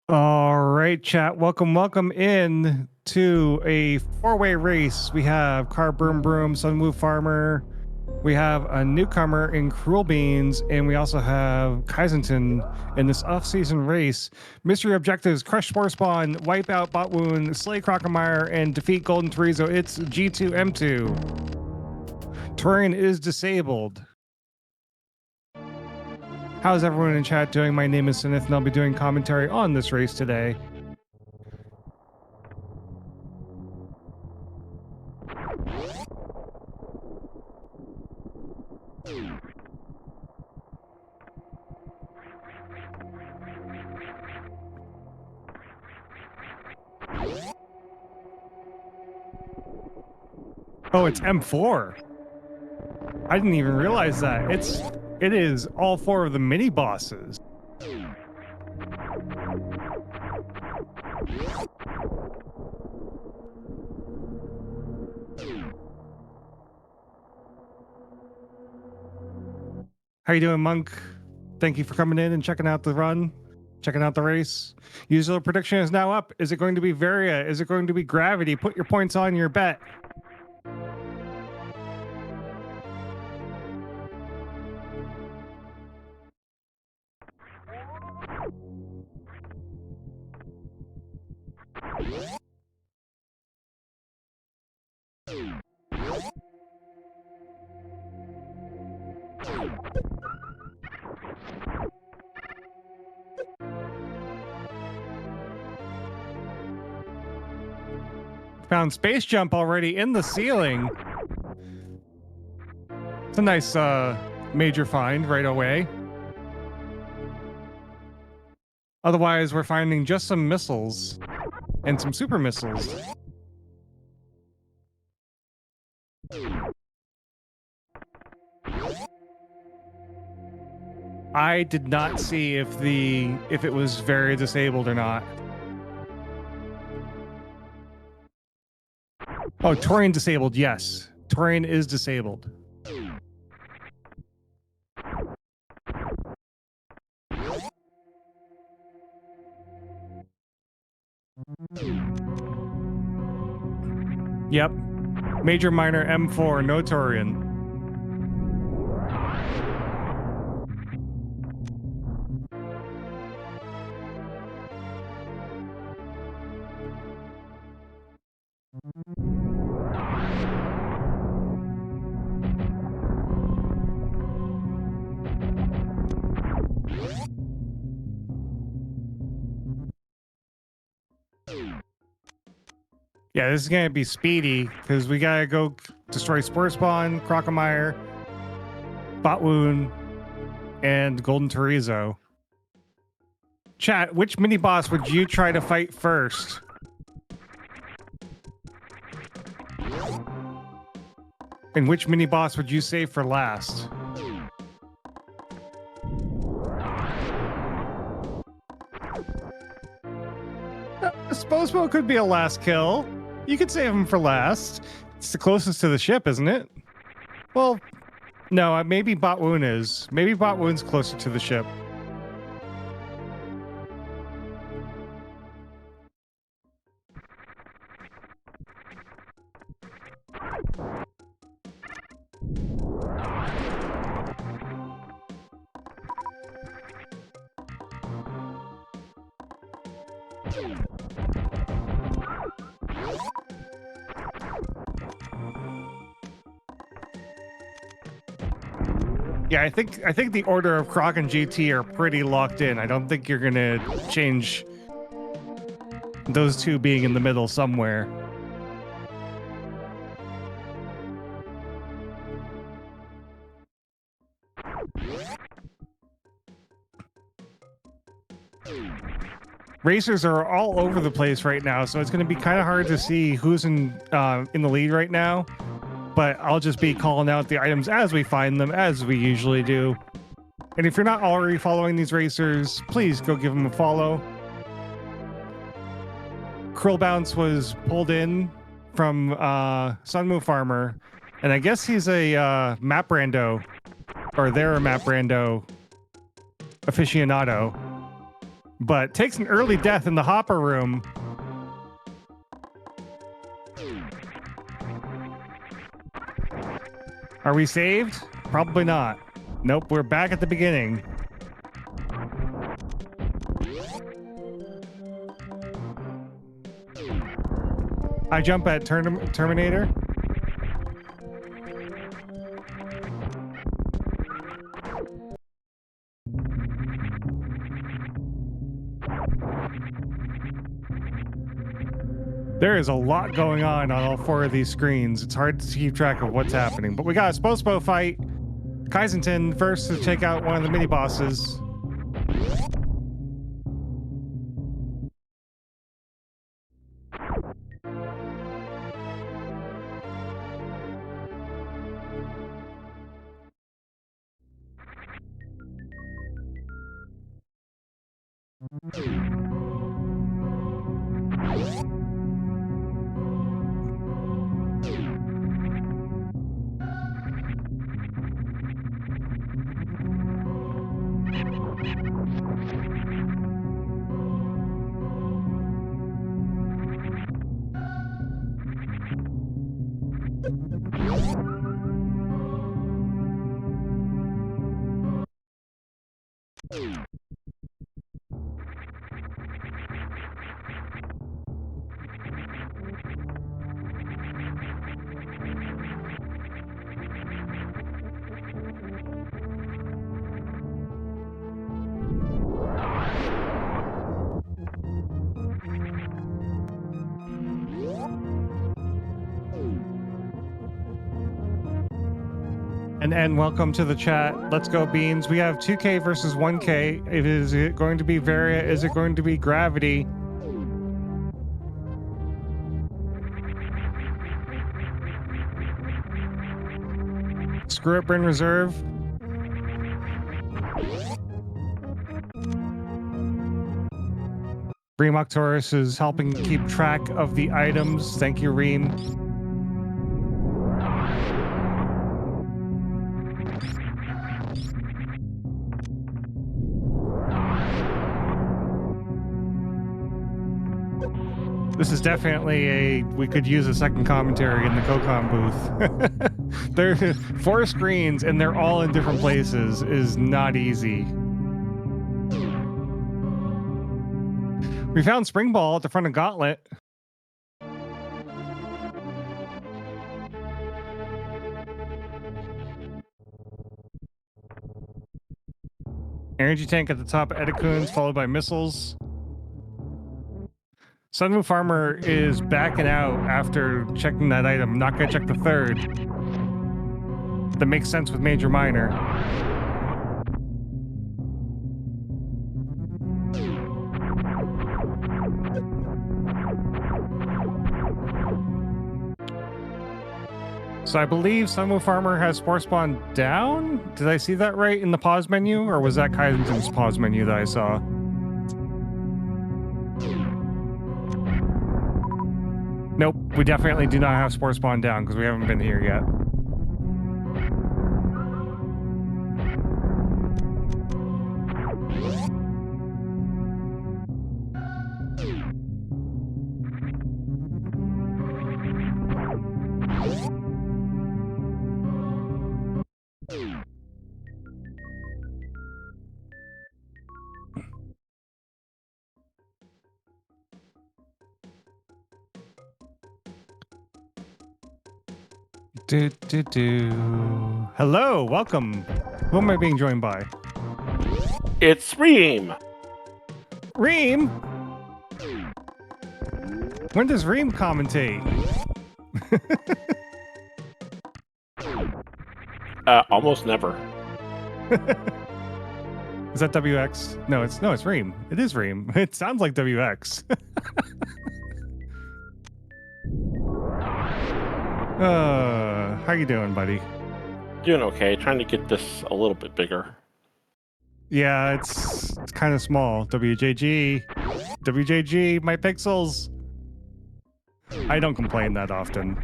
All right, chat. Welcome in to a four-way race. We have Car Broom Broom, Sunwoo Farmer. We have a newcomer in Cruel Beans, and we also have Kaizenton in this off-season race. Mystery objectives: crush Spore Spawn, wipe out Bot Wound, slay Crocomire, and defeat Golden Torizo. It's G2M2. Terrain is disabled. How's everyone in chat doing? My name is Sinith, and I'll be doing commentary on this race today. Oh, it's M4. I didn't even realize that. It is all four of the mini bosses. How you doing, Monk? Thank you for coming in and checking out the run, checking out the race. User prediction is now up. Is it going to be Varia? Is it going to be Gravity? Put your points on your bet. Found Space Jump already in the ceiling. It's a nice major find right away. Otherwise, we're finding just some missiles and some super missiles. I did not see if it was very disabled or not. Oh, Torian disabled, yes. Torian is disabled. Yep. Major minor M4, no Torian. Yeah, this is gonna be speedy because we gotta go destroy Spore Spawn, Crocomire, Bot Wound, and Golden Torizo. Chat, which mini boss would you try to fight first? And which mini boss would you save for last? Sposmo could be a last kill. You could save him for last. It's the closest to the ship, isn't it? Well, no, maybe Bot Wound is. Maybe Bot Wound's closer to the ship. Yeah, I think the order of Croc and GT are pretty locked in. I don't think you're gonna change those two being in the middle somewhere. Racers are all over the place right now, so it's going to be kind of hard to see who's in the lead right now. But I'll just be calling out the items as we find them, as we usually do. And if you're not already following these racers, please go give them a follow. Krill Bounce was pulled in from Sunmoo Farmer, and I guess he's a map rando, or they're a map rando aficionado. but takes an early death in the hopper room. Are we saved? Probably not. Nope, we're back at the beginning. I jump at Terminator. There is a lot going on all 4 of these screens. It's hard to keep track of what's happening, but we got a Spospo fight. Kaizenton first to take out one of the mini bosses. And welcome to the chat. Let's go, Beans. We have 2K versus 1K. Is it going to be Varia? Is it going to be Gravity? Screw it, Burn Reserve. Reem Octorus is helping keep track of the items. Thank you, Reem. This is definitely we could use a second commentary in the CoCom booth. There are 4 screens and they're all in different places is not easy. We found Spring Ball at the front of Gauntlet. Energy tank at the top of Edekun's, followed by missiles. Sunwoo Farmer is backing out after checking that item. Not gonna check the 3rd. That makes sense with Major Minor. So I believe Sunwoo Farmer has Spore Spawn down? Did I see that right in the pause menu? Or was that Kaizen's pause menu that I saw? Nope, we definitely do not have Spore Spawn down because we haven't been here yet. Hello, welcome. Who am I being joined by? It's Reem. Reem? When does Reem commentate? Almost never. Is that WX? No, it's Reem. It is Reem. It sounds like WX. How you doing, buddy? Doing okay. Trying to get this a little bit bigger. Yeah, it's kind of small. WJG, my pixels. I don't complain that often.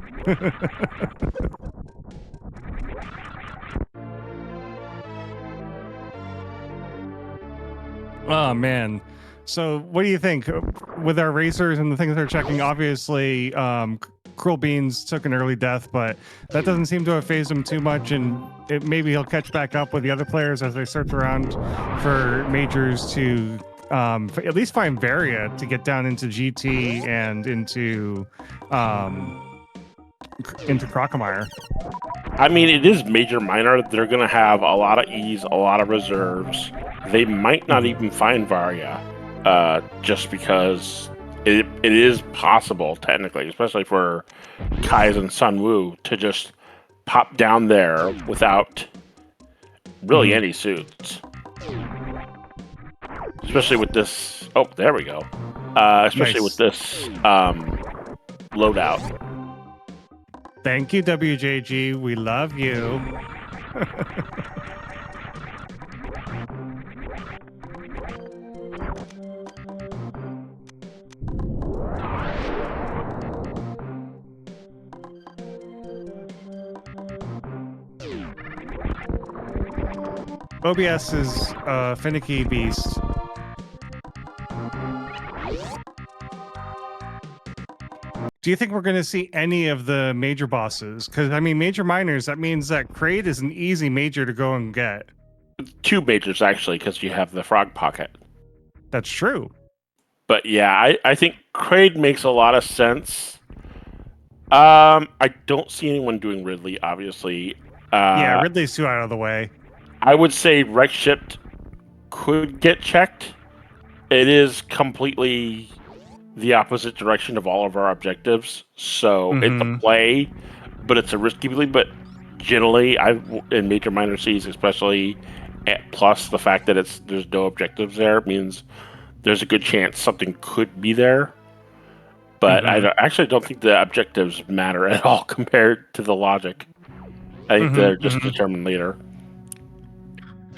Oh man. So, what do you think with our racers and the things they're checking? Obviously, Cruel Beans took an early death, but that doesn't seem to have phased him too much, and maybe he'll catch back up with the other players as they search around for majors to at least find Varia to get down into GT and into Crocomire. I mean, it is major minor. They're going to have a lot of E's, a lot of reserves. They might not even find Varia, just because it is possible, technically, especially for Kai's and Sun Wu, to just pop down there without really any suits. Especially with this... Oh, there we go. Especially with this loadout. Thank you, WJG. We love you. OBS is a finicky beast. Do you think we're going to see any of the major bosses? Because, I mean, major minors, that means that Kraid is an easy major to go and get. 2 majors, actually, because you have the Frog Pocket. That's true. But yeah, I think Kraid makes a lot of sense. I don't see anyone doing Ridley, obviously. Yeah, Ridley's too out of the way. I would say Wreck Shipped could get checked. It is completely the opposite direction of all of our objectives, so it's a play, but it's a risky play. But generally, in major minor C's, especially, plus the fact that there's no objectives there means there's a good chance something could be there. But I actually don't think the objectives matter at all compared to the logic. I think they're just determined later.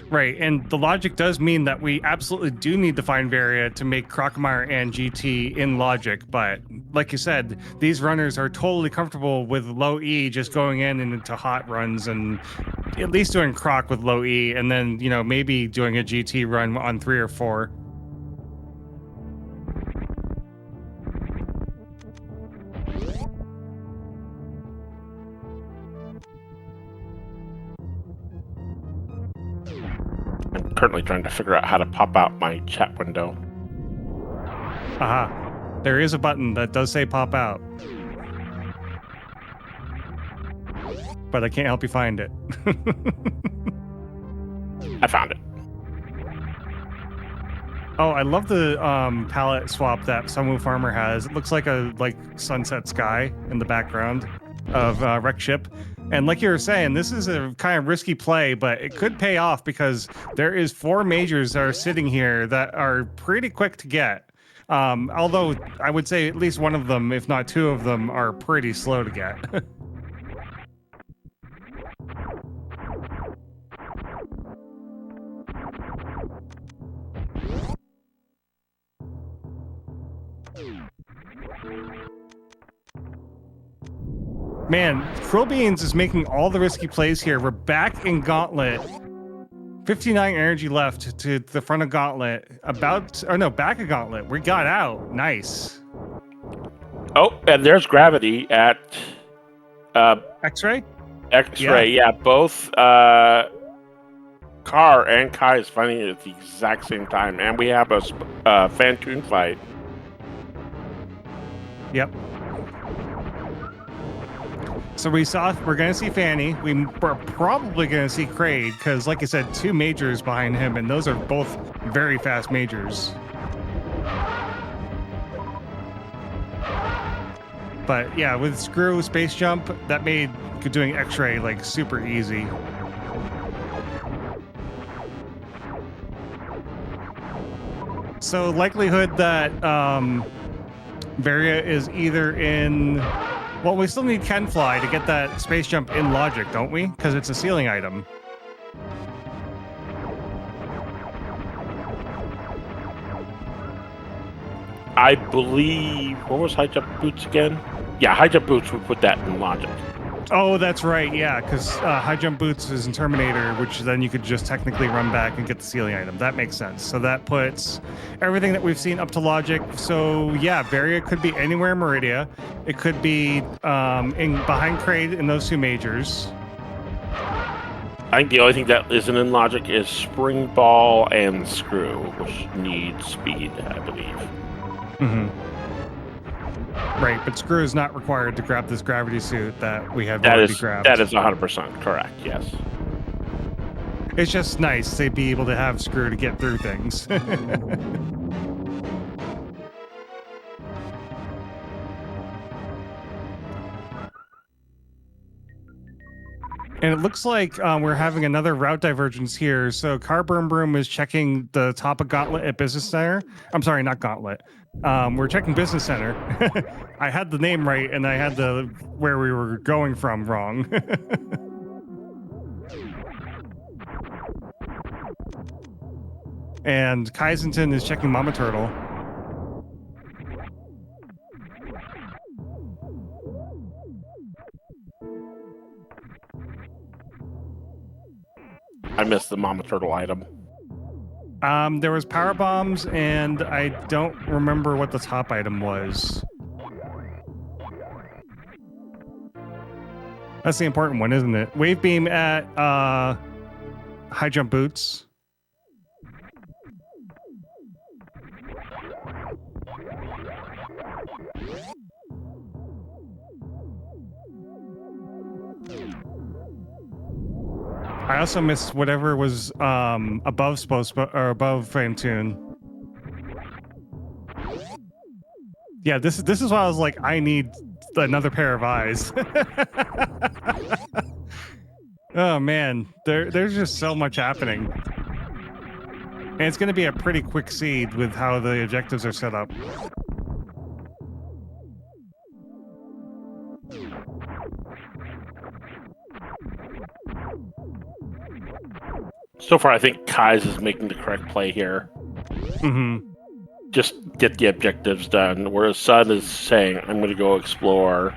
Right, and the logic does mean that we absolutely do need to find Varia to make Crocomire and GT in logic, but like you said, these runners are totally comfortable with low E just going in and into hot runs and at least doing Croc with low E and then, you know, maybe doing a GT run on 3 or 4. I'm currently trying to figure out how to pop out my chat window. Aha. There is a button that does say pop out. But I can't help you find it. I found it. Oh, I love the palette swap that Sunwoo Farmer has. It looks like a sunset sky in the background of Wreck Ship. And like you were saying, this is a kind of risky play, but it could pay off because there is 4 majors that are sitting here that are pretty quick to get. Although I would say at least one of them, if not 2 of them, are pretty slow to get. Man, Cruel Beans is making all the risky plays here. We're back in Gauntlet. 59 energy left to the front of Gauntlet. Back of Gauntlet. We got out. Nice. Oh, and there's Gravity at... X-Ray? X-Ray, yeah. Both Car and Kai is fighting it at the exact same time. And we have a Fantoon fight. Yep. So we're going to see Fanny. We're probably going to see Kraid because, like I said, 2 majors behind him, and those are both very fast majors. But yeah, with Screw Space Jump, that made doing X-Ray like super easy. So likelihood that Varia is either in... Well, we still need Ken Fly to get that space jump in logic, don't we? Because it's a ceiling item. I believe... What was High Jump Boots again? Yeah, High Jump Boots would put that in logic. Oh, that's right. Yeah, because high jump boots is in Terminator, which then you could just technically run back and get the ceiling item. That makes sense. So that puts everything that we've seen up to logic. So yeah, Varia could be anywhere in Meridia. It could be in behind Kraid in those two majors. I think the only thing that isn't in logic is Spring Ball and Screw, which need speed, I believe. Mm-hmm. Right, but Screw is not required to grab this gravity suit that we have That already is grabbed. that is 100% correct. Yes. It's just nice to be able to have Screw to get through things. And it looks like we're having another route divergence here. So Car Broom Broom is checking the top of Gauntlet at Business Center. I'm sorry, not Gauntlet. We're checking Business Center. I had the name right, and I had the where we were going from wrong. And Kaizenton is checking Mama Turtle. I missed the Mama Turtle item. There was power bombs, and I don't remember what the top item was. That's the important one, isn't it? Wave beam at high jump boots. I also missed whatever was above Phantoon. Yeah, this is why I was like, I need another pair of eyes. Oh man, there's just so much happening. And it's going to be a pretty quick seed with how the objectives are set up. So far, I think Kai's is making the correct play here. Mm-hmm. Just get the objectives done. Whereas Sun is saying, I'm going to go explore,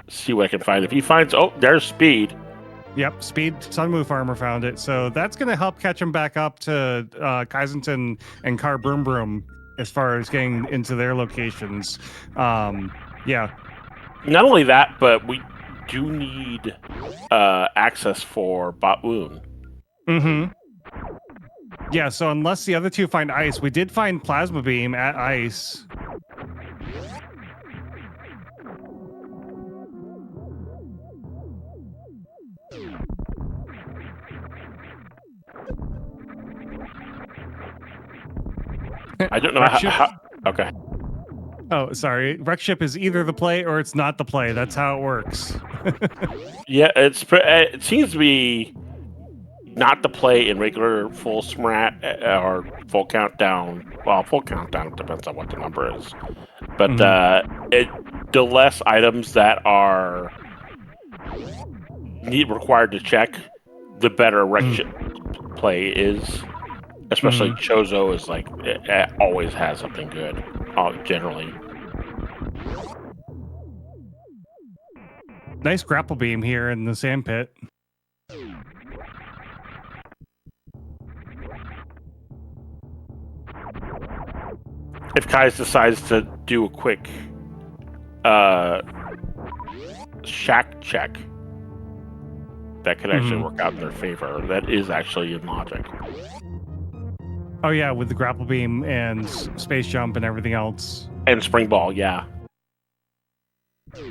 see what I can find. If he finds, oh, there's speed. Yep, speed. Sunwoo Farmer found it. So that's going to help catch him back up to Kaizenton and Car Broom Broom as far as getting into their locations. Yeah. Not only that, but we do need access for Batwoon. Mm-hmm. Yeah, so unless the other two find ice, we did find Plasma Beam at ice. I don't know how. Okay. Oh, sorry. Wreck Ship is either the play or it's not the play. That's how it works. Yeah, it seems to be not the play in regular full SMRAT or full countdown. Well, full countdown depends on what the number is. But the less items that are required to check, the better Wreck Ship play is. Especially Chozo is like, it always has something good, generally. Nice grapple beam here in the sand pit. If Kais decides to do a quick shack check, that could actually work out in their favor. That is actually in logic. Oh yeah, with the grapple beam and space jump and everything else. And spring ball, yeah. All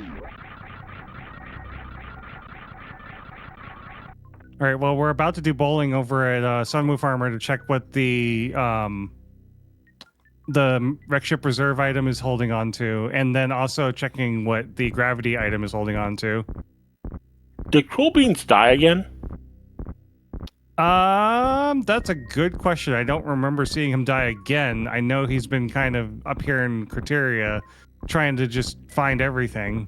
right, well, we're about to do bowling over at Sunwoo Farmer to check what the Wreck Ship Reserve item is holding on to, and then also checking what the gravity item is holding on to. Did Cruel Beans die again? That's a good question. I don't remember seeing him die again. I know he's been kind of up here in Criteria trying to just find everything.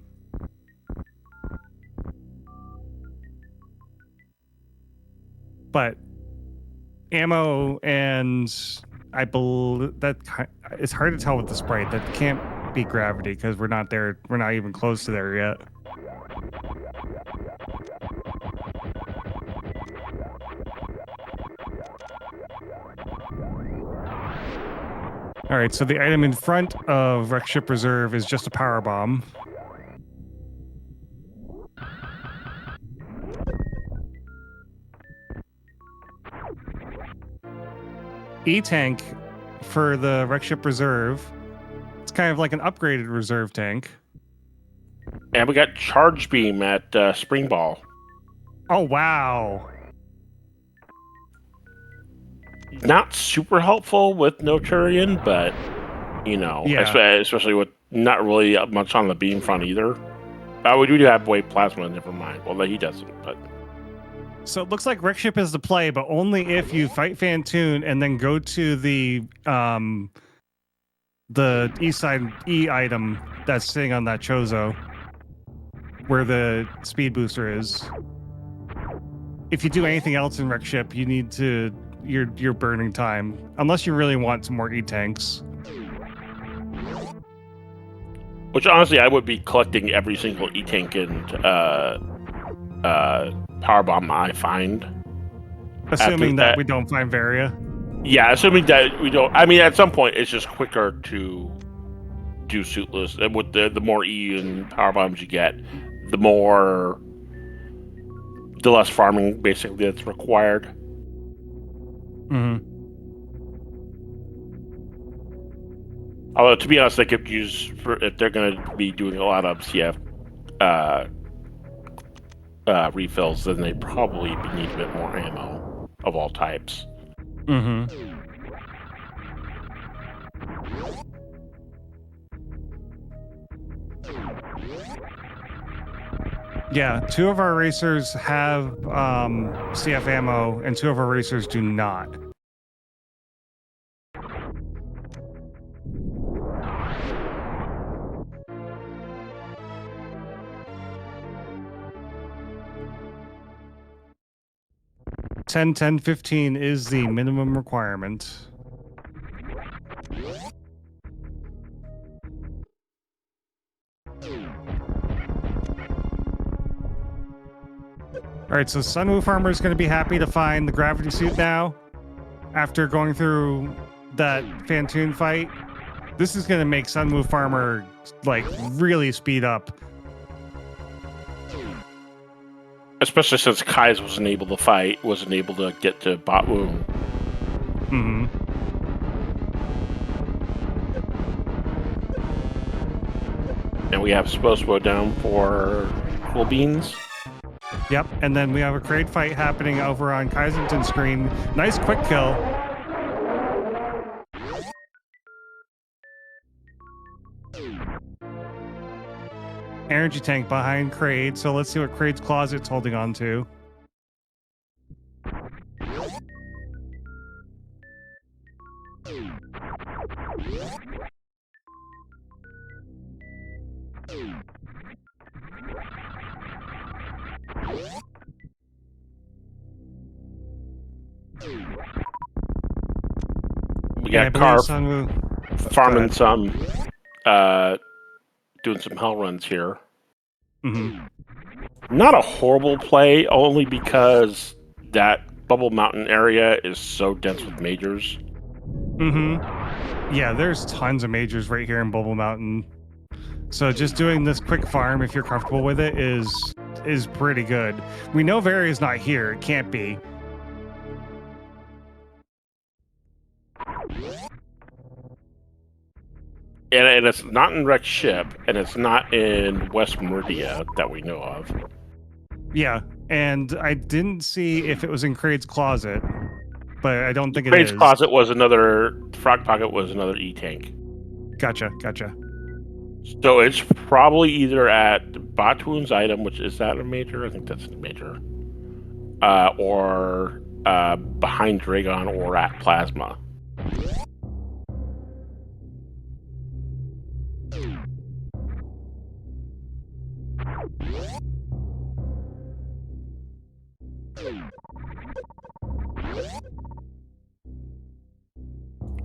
But ammo and I believe that it's hard to tell with the sprite. That can't be gravity because we're not there. We're not even close to there yet. All right, so the item in front of Wreck Ship Reserve is just a power bomb. E-tank for the Wreck Ship Reserve. It's kind of like an upgraded reserve tank. And we got Charge Beam at Spring Ball. Oh, wow. Not super helpful with no Turian, but, you know, especially with not really much on the beam front either. We do have Wave Plasma, never mind. Well, he doesn't, but... So it looks like Wreck Ship is the play, but only if you fight Fantoon and then go to the east side E item that's sitting on that Chozo, where the speed booster is. If you do anything else in Wreck Ship, you need to you're burning time, unless you really want some more E-tanks. Which honestly, I would be collecting every single E-tank and power bomb I find. Assuming that we don't find Varia. Yeah, assuming that we don't. I mean, at some point, it's just quicker to do suitless. And with the more E and power bombs you get, the less farming basically that's required. Mm-hmm. Although, to be honest, they could use if they're going to be doing a lot of CF refills, then they probably need a bit more ammo of all types. Mm-hmm. Yeah, 2 of our racers have CF ammo, and 2 of our racers do not. $10, $10, $15 is the minimum requirement. All right, so Sunwoo Farmer is going to be happy to find the gravity suit now after going through that Fantoon fight. This is going to make Sunwoo Farmer like really speed up. Especially since Kai's wasn't able to get to Batwu. Mm-hmm. And we have Spospo down for Cool Beans. Yep, and then we have a crate fight happening over on Kaisington's screen. Nice quick kill. Energy tank behind Kraid, so let's see what Kraid's closet's holding on to. We got Car farming some, doing some hell runs here. Mm-hmm. Not a horrible play, only because that Bubble Mountain area is so dense with majors. Mm-hmm. Yeah, there's tons of majors right here in Bubble Mountain. So just doing this quick farm, if you're comfortable with it, is pretty good. We know Varia's not here. It can't be. And it's not in Wreck Ship, and it's not in West Meridia that we know of. Yeah, and I didn't see if it was in Kraid's closet, but I don't think it is. Kraid's closet was another... Frog Pocket was another E-tank. Gotcha, gotcha. So it's probably either at Batwoon's item, which is that a major? I think that's a major. Or behind Dragon or at Plasma.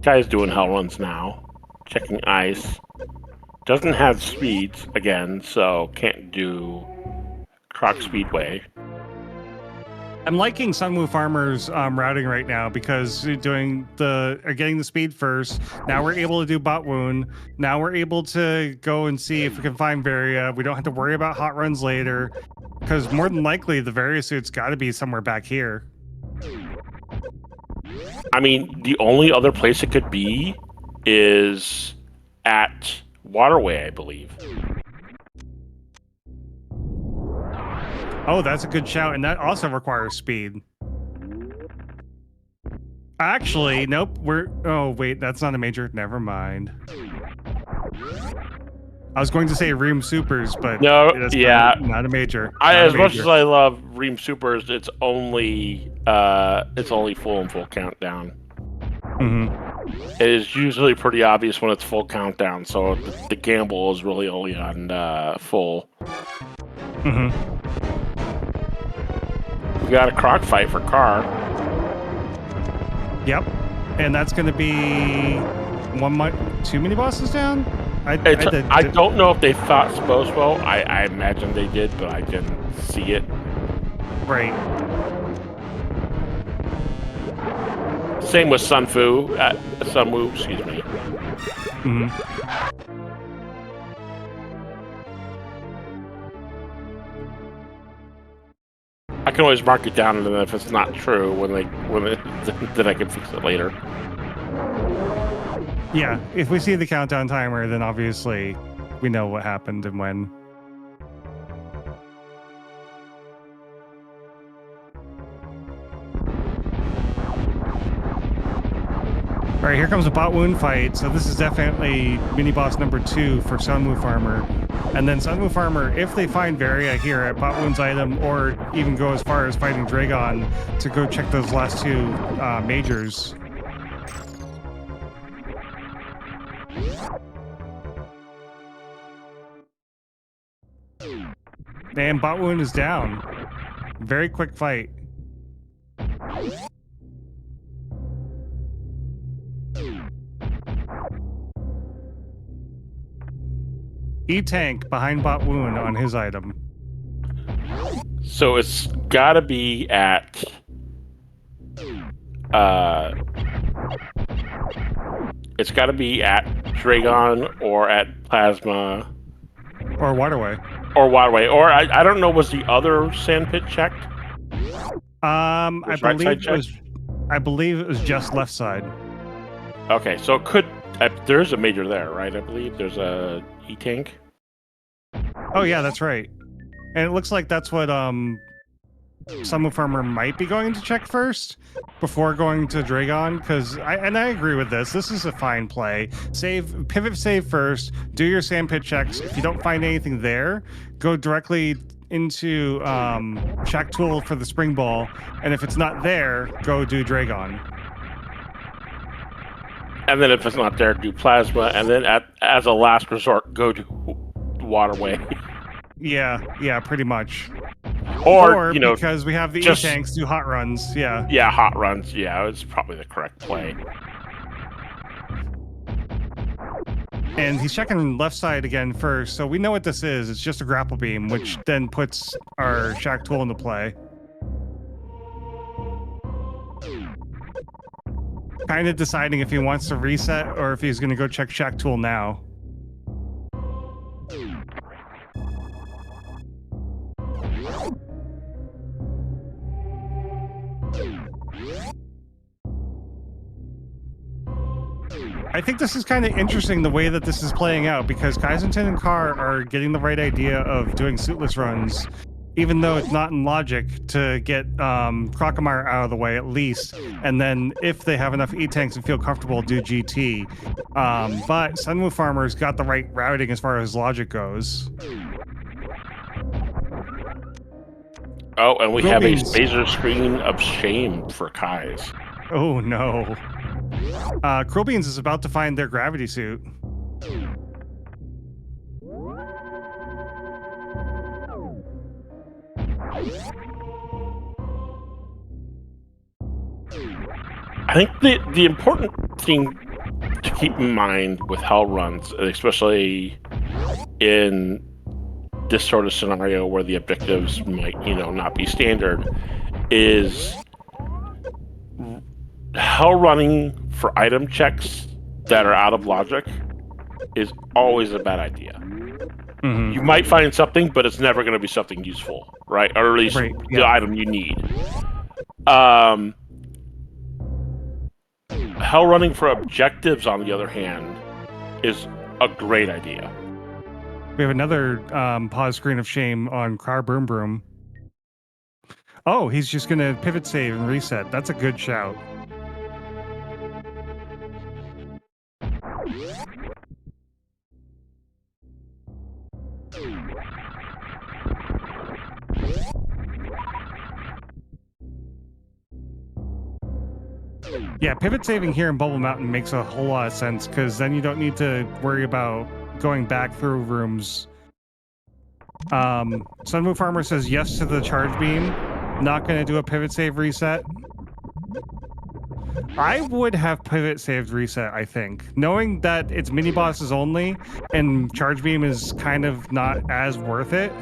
Guy's doing hell runs now. Checking ice. Doesn't have speeds, again, so can't do Croc Speedway. I'm liking Sunwoo Farmer's routing right now because getting the speed first. Now we're able to do Bot Wound. Now we're able to go and see if we can find Varia. We don't have to worry about hot runs later because more than likely the Varia suit's got to be somewhere back here. I mean, the only other place it could be is at Waterway, I believe. Oh, that's a good shout, and that also requires speed. Actually, nope. Oh, wait, that's not a major. Never mind. I was going to say Ream Supers, but no, that's yeah, not a major. As much as I love Ream Supers, it's only full and full countdown. Mm-hmm. It is usually pretty obvious when it's full countdown, so the gamble is really only on full. Mm-hmm. We got a croc fight for Car. Yep, and that's going to be two mini bosses down. I don't know if they thought Spospo. I imagine they did, but I didn't see it. Right. Same with Sunwoo, excuse me. Mm-hmm. I can always mark it down, and then if it's not true, then I can fix it later. Yeah, if we see the countdown timer, then obviously we know what happened and when. All right, here comes a Bot Wound fight. So this is definitely mini boss number 2 for Sunwoo Farmer. And then Sunwoo Farmer, if they find Varia here at Bot Wound's item, or even go as far as fighting Dragon to go check those last 2 majors. And Bot Wound is down. Very quick fight. E-Tank behind Bot Wound on his item. So it's gotta be at Dragon or at Plasma or Waterway. Or I don't know, was the other sand pit checked? I believe it was just left side. Okay, so it could there's a major there, right? I believe there's a E-Tank. Oh yeah, that's right. And it looks like that's what Sunwoo Farmer might be going to check first before going to Dragon, because I agree with this. This is a fine play. Pivot save first, do your sandpit checks. If you don't find anything there, go directly into Shack Tool for the Spring Ball, and if it's not there, go do Dragon. And then if it's not there, do Plasma, and then as a last resort, go to Waterway. Yeah, pretty much. Or because we have the E-Tanks do hot runs, yeah. Yeah, hot runs, yeah, it's probably the correct play. And he's checking left side again first, so we know what this is. It's just a grapple beam, which then puts our Shack Tool into play. Kind of deciding if he wants to reset or if he's going to go check Shack Tool now. I think this is kind of interesting the way that this is playing out, because Kaizenton and Car are getting the right idea of doing suitless runs, even though it's not in logic, to get Crocomire out of the way at least, and then if they have enough E-Tanks and feel comfortable, do GT. But Sunwoo Farmer's got the right routing as far as logic goes. Oh, and we have a laser screen of shame for Kai's. Oh no. Krill Beans is about to find their gravity suit. I think the important thing to keep in mind with hell runs, especially in this sort of scenario where the objectives might, not be standard, is hell running for item checks that are out of logic is always a bad idea. Mm-hmm. You might find something, but it's never going to be something useful, right? Or at least the item you need. Hell running for objectives, on the other hand, is a great idea. We have another pause screen of shame on Car Broom Broom. Oh, he's just going to pivot save and reset. That's a good shout. Yeah, pivot saving here in Bubble Mountain makes a whole lot of sense because then you don't need to worry about going back through rooms. Sunmove Farmer says yes to the charge beam. Not going to do a pivot save reset. I would have pivot saved reset, I think. Knowing that it's mini bosses only and charge beam is kind of not as worth it.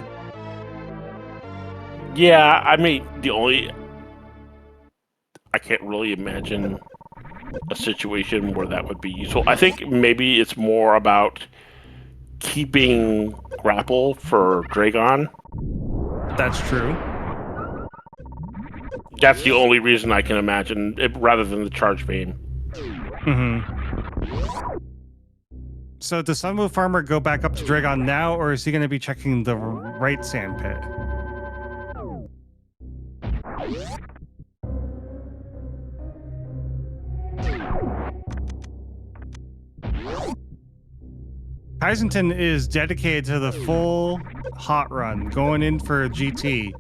Yeah, I mean, I can't really imagine a situation where that would be useful. I think maybe it's more about keeping grapple for Dragon. That's true. That's the only reason I can imagine it, rather than the charge beam. Mm-hmm. So does Sunmove Farmer go back up to Dragon now, or is he going to be checking the right sand pit? Kaizenton is dedicated to the full hot run, going in for GT.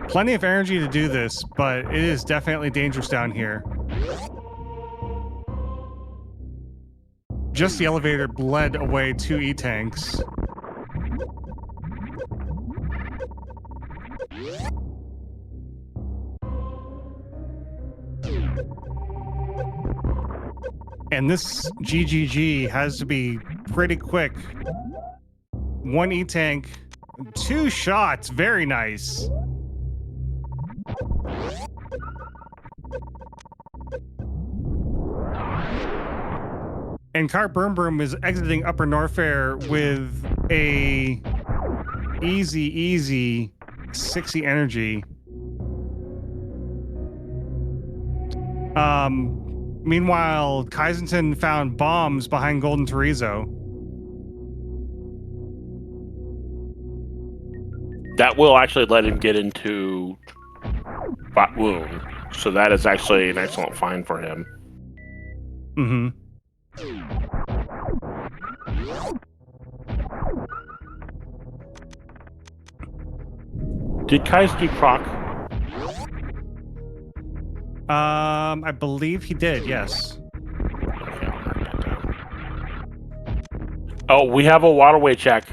Plenty of energy to do this, but it is definitely dangerous down here. Just the elevator bled away 2 E-tanks. And this GGG has to be pretty quick. 1 E-tank, 2 shots, very nice. And Car Broom Broom is exiting Upper Norfair with a easy 60 energy. Meanwhile, Kaizenton found bombs behind Golden Torizo. That will actually let him get into Bot Wound, so that is actually an excellent find for him. Mm-hmm. Did Kai's do Croc? I believe he did, yes. Oh, we have a waterway check.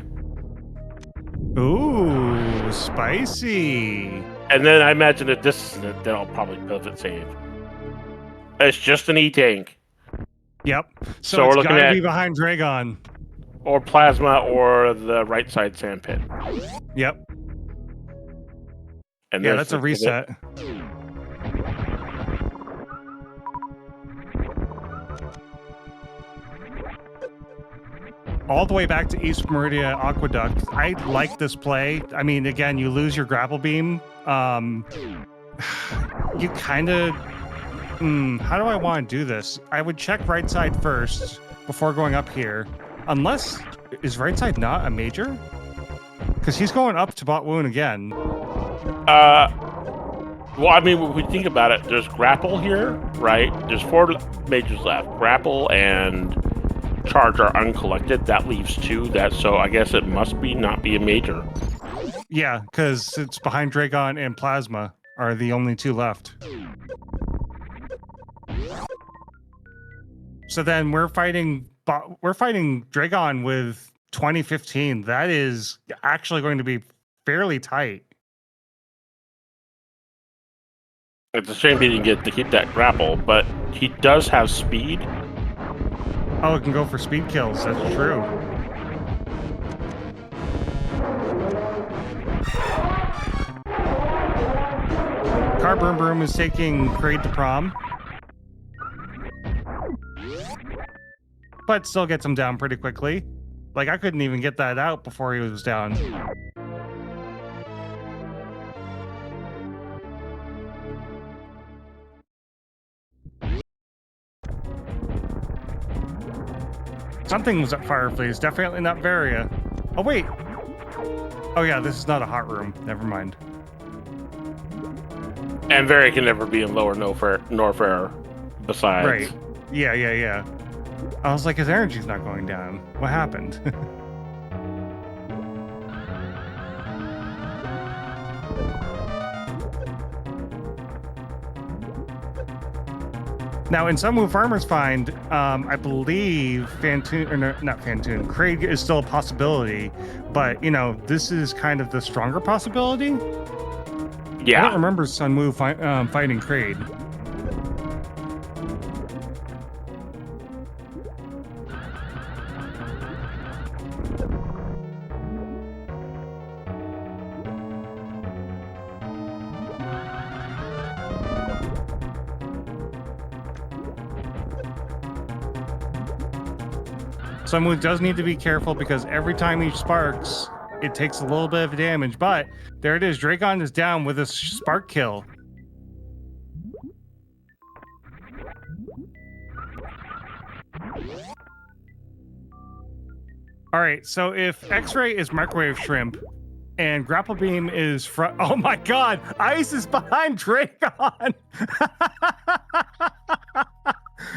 Ooh, spicy. And then I imagine that this is it, then I'll probably pivot save. It's just an E-tank. Yep. So it's we're looking gotta at be behind Dragon. Or Plasma or the right side sand pit. Yep. And yeah, that's a reset. All the way back to East Meridia Aqueduct. I like this play. I mean, again, you lose your grapple beam. You kind of... how do I want to do this? I would check right side first before going up here. Unless... Is right side not a major? Because he's going up to Bot Wound again. Well, I mean, when we think about it, there's grapple here, right? There's 4 majors left. Grapple and charge are uncollected. That leaves 2. So I guess it must not be a major. Yeah, because it's behind Dragon and Plasma are the only 2 left. So then we're fighting Dragon with 2015. That is actually going to be fairly tight. It's a shame he didn't get to keep that grapple, but he does have speed. Oh, it can go for speed kills. That's true. Car Car Boom Boom is taking Kraid to prom. But still gets him down pretty quickly. Like, I couldn't even get that out before he was down. Something was at Fireflies, definitely not Varia. Oh, wait. Oh, yeah, this is not a hot room. Never mind. And Varia can never be in lower Norfair besides. Right. Yeah. I was like, his energy's not going down. What happened? Now, in Sunwoo Farmer's Find, I believe Fantoon, or no, not Fantoon, Kraid is still a possibility, but, you know, this is kind of the stronger possibility. Yeah. I don't remember Sunwoo fighting Kraid. Sunwoo does need to be careful because every time he sparks, it takes a little bit of damage. But there it is. Dragon is down with a spark kill. All right. So if X-ray is microwave shrimp and grapple beam is front, oh my God, Ice is behind Dragon.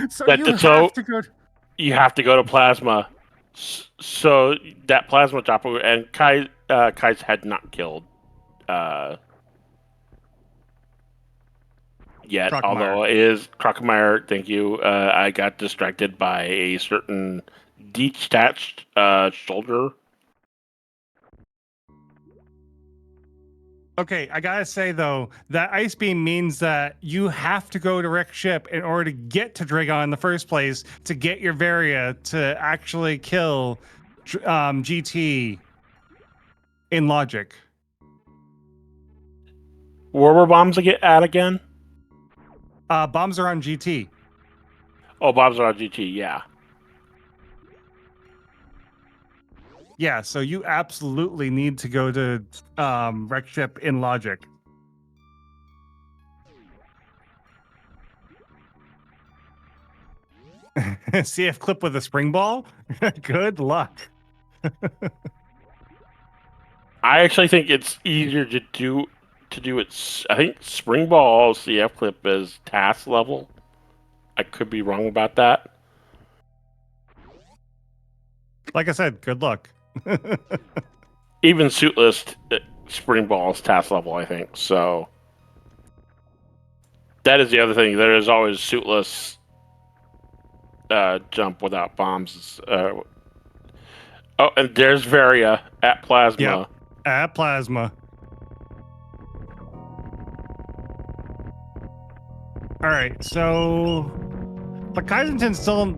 So you have to go to Plasma. So that Plasma chopper and Kai's head not killed yet, Crocomire. although it is Crocomire. Thank you. I got distracted by a certain detached shoulder. Okay, I gotta say though, that ice beam means that you have to go to wreck ship in order to get to Dragon in the first place to get your Varia to actually kill GT in logic. Where were bombs at again? Bombs are on GT. Oh, bombs are on GT. Yeah. Yeah, so you absolutely need to go to wreck ship in logic. CF clip with a spring ball? Good luck. I actually think it's easier to do it. I think spring ball CF clip is task level. I could be wrong about that. Like I said, good luck. Even suitless spring ball is task level, I think. So that is the other thing. There is always suitless jump without bombs. Oh, and there's Varia at Plasma. Yep, at Plasma. All right, so but Kaizentin's still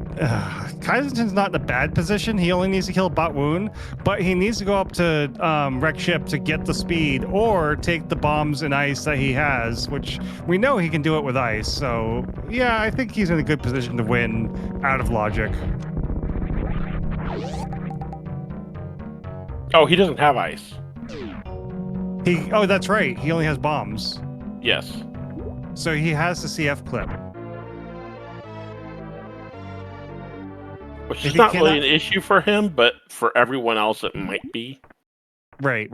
Kaizentin's not in a bad position. He only needs to kill Bot Wound, but he needs to go up to wreck ship to get the speed or take the bombs and ice that he has, which we know he can do it with ice. So yeah, I think he's in a good position to win out of logic. Oh, he doesn't have ice. Oh, that's right. He only has bombs. Yes. So he has the CF clip. Which is not really an issue for him, but for everyone else it might be. Right.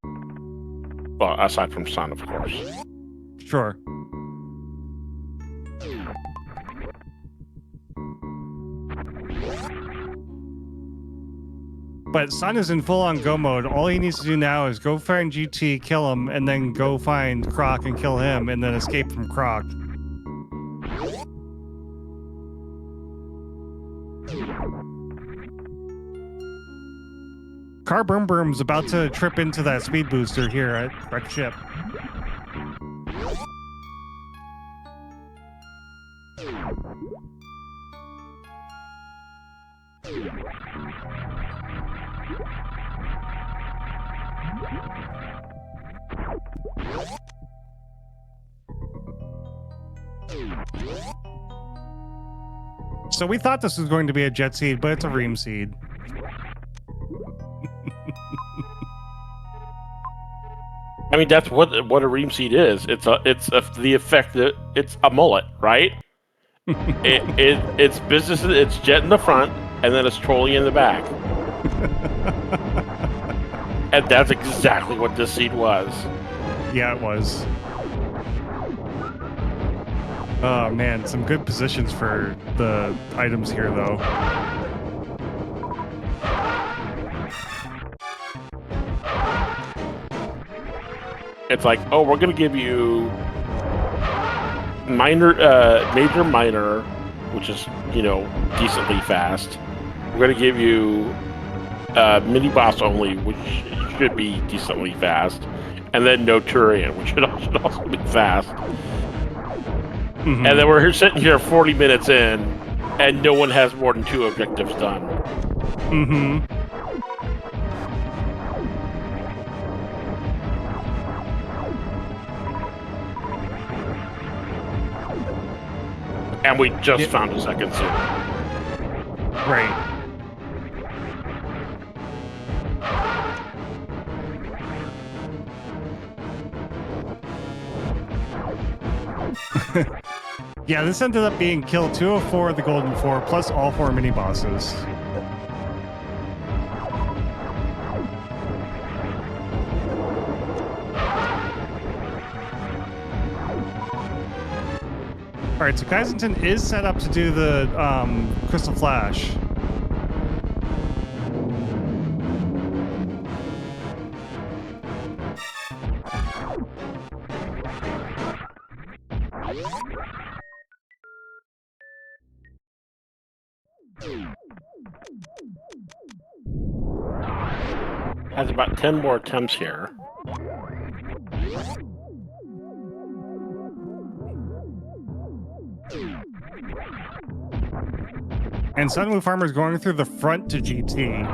Well, aside from Sun, of course. Sure. But Sun is in full-on go mode. All he needs to do now is go find GT, kill him, and then go find Croc and kill him, and then escape from Croc. Car Boom Boom's about to trip into that speed booster here at wreck ship. So we thought this was going to be a jet seed, but it's a ream seed. I mean, that's what a ream seed is. It's the effect that it's a mullet, right? It's business. It's jet in the front, and then it's trolley in the back. And that's exactly what this seed was. Yeah, it was. Oh man, some good positions for the items here, though. It's like, oh, we're gonna give you major, minor, which is decently fast. We're gonna give you mini boss only, which should be decently fast, and then no Turian, which should also be fast. Mm-hmm. And then we're sitting here 40 minutes in, and no one has more than 2 objectives done. Mm-hmm. And we just found a second suit. Right. Yeah, this ended up being kill 2 of 4 of the Golden 4, plus all 4 mini-bosses. Alright, so Kaizenton is set up to do the Crystal Flash. Has about 10 more attempts here. And Sunwoo Farmer's going through the front to GT.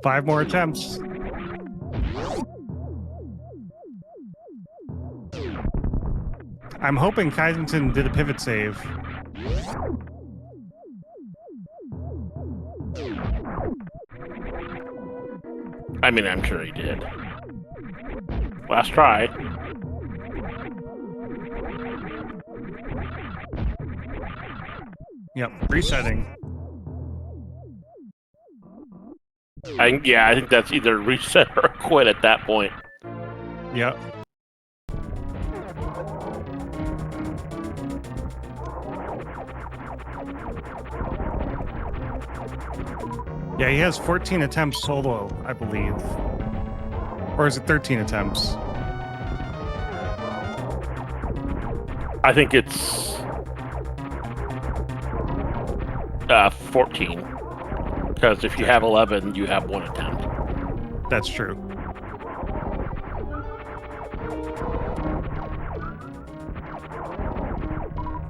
Five more attempts. I'm hoping Kaizenton did a pivot save. I mean, I'm sure he did. Last try. Yep, resetting. I think that's either reset or quit at that point. Yep. Yeah, he has 14 attempts solo, I believe. Or is it 13 attempts? I think it's 14. Because if you have 11, you have 1 attempt. That's true.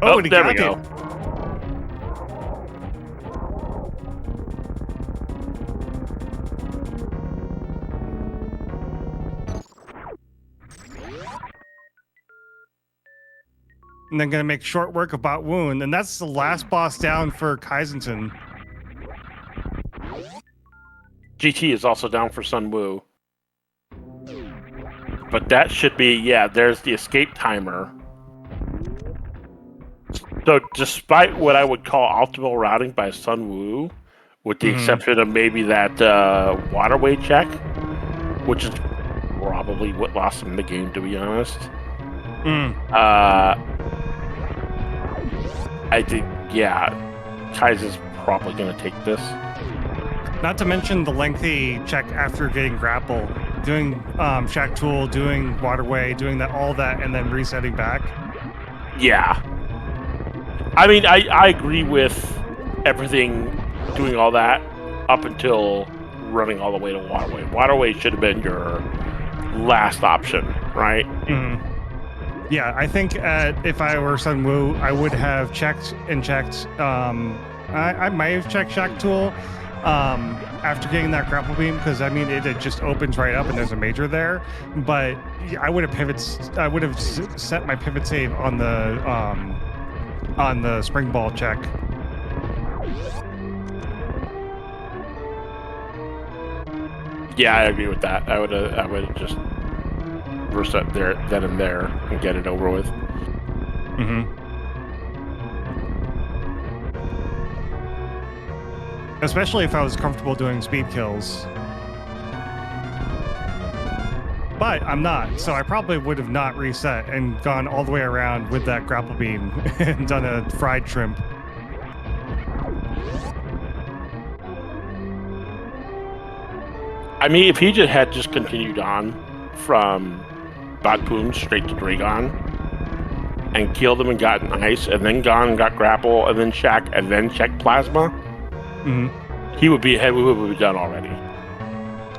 Oh, there we go. And then gonna make short work of Bot Wound, and that's the last boss down for Kaizenton. GT is also down for Sunwoo. But that should be, yeah, there's the escape timer. So despite what I would call optimal routing by Sunwoo, with the exception of maybe that waterway check, which is probably what lost him the game, to be honest. I think, yeah, Kai's probably going to take this. Not to mention the lengthy check after getting grapple, doing Shack Tool, doing Waterway, doing that, all that, and then resetting back. Yeah. I mean, I agree with everything, doing all that up until running all the way to Waterway. Waterway should have been your last option, right? Mm-hmm. Yeah, I think if I were Sunwoo, I would have checked and checked. I might have checked Shack Tool, after getting that grapple beam, because I mean it just opens right up and there's a major there. But I would have set my pivot save on the spring ball check. Yeah, I agree with that. I would just reset there then and there and get it over with. Especially if I was comfortable doing speed kills. But I'm not, so I probably would have not reset and gone all the way around with that grapple beam and done a fried shrimp. I mean, if he had just continued on from Batpoon straight to Dragon and killed him and gotten ice, and then gone and got grapple, and then Shack, and then check plasma, he would be ahead. We would be done already.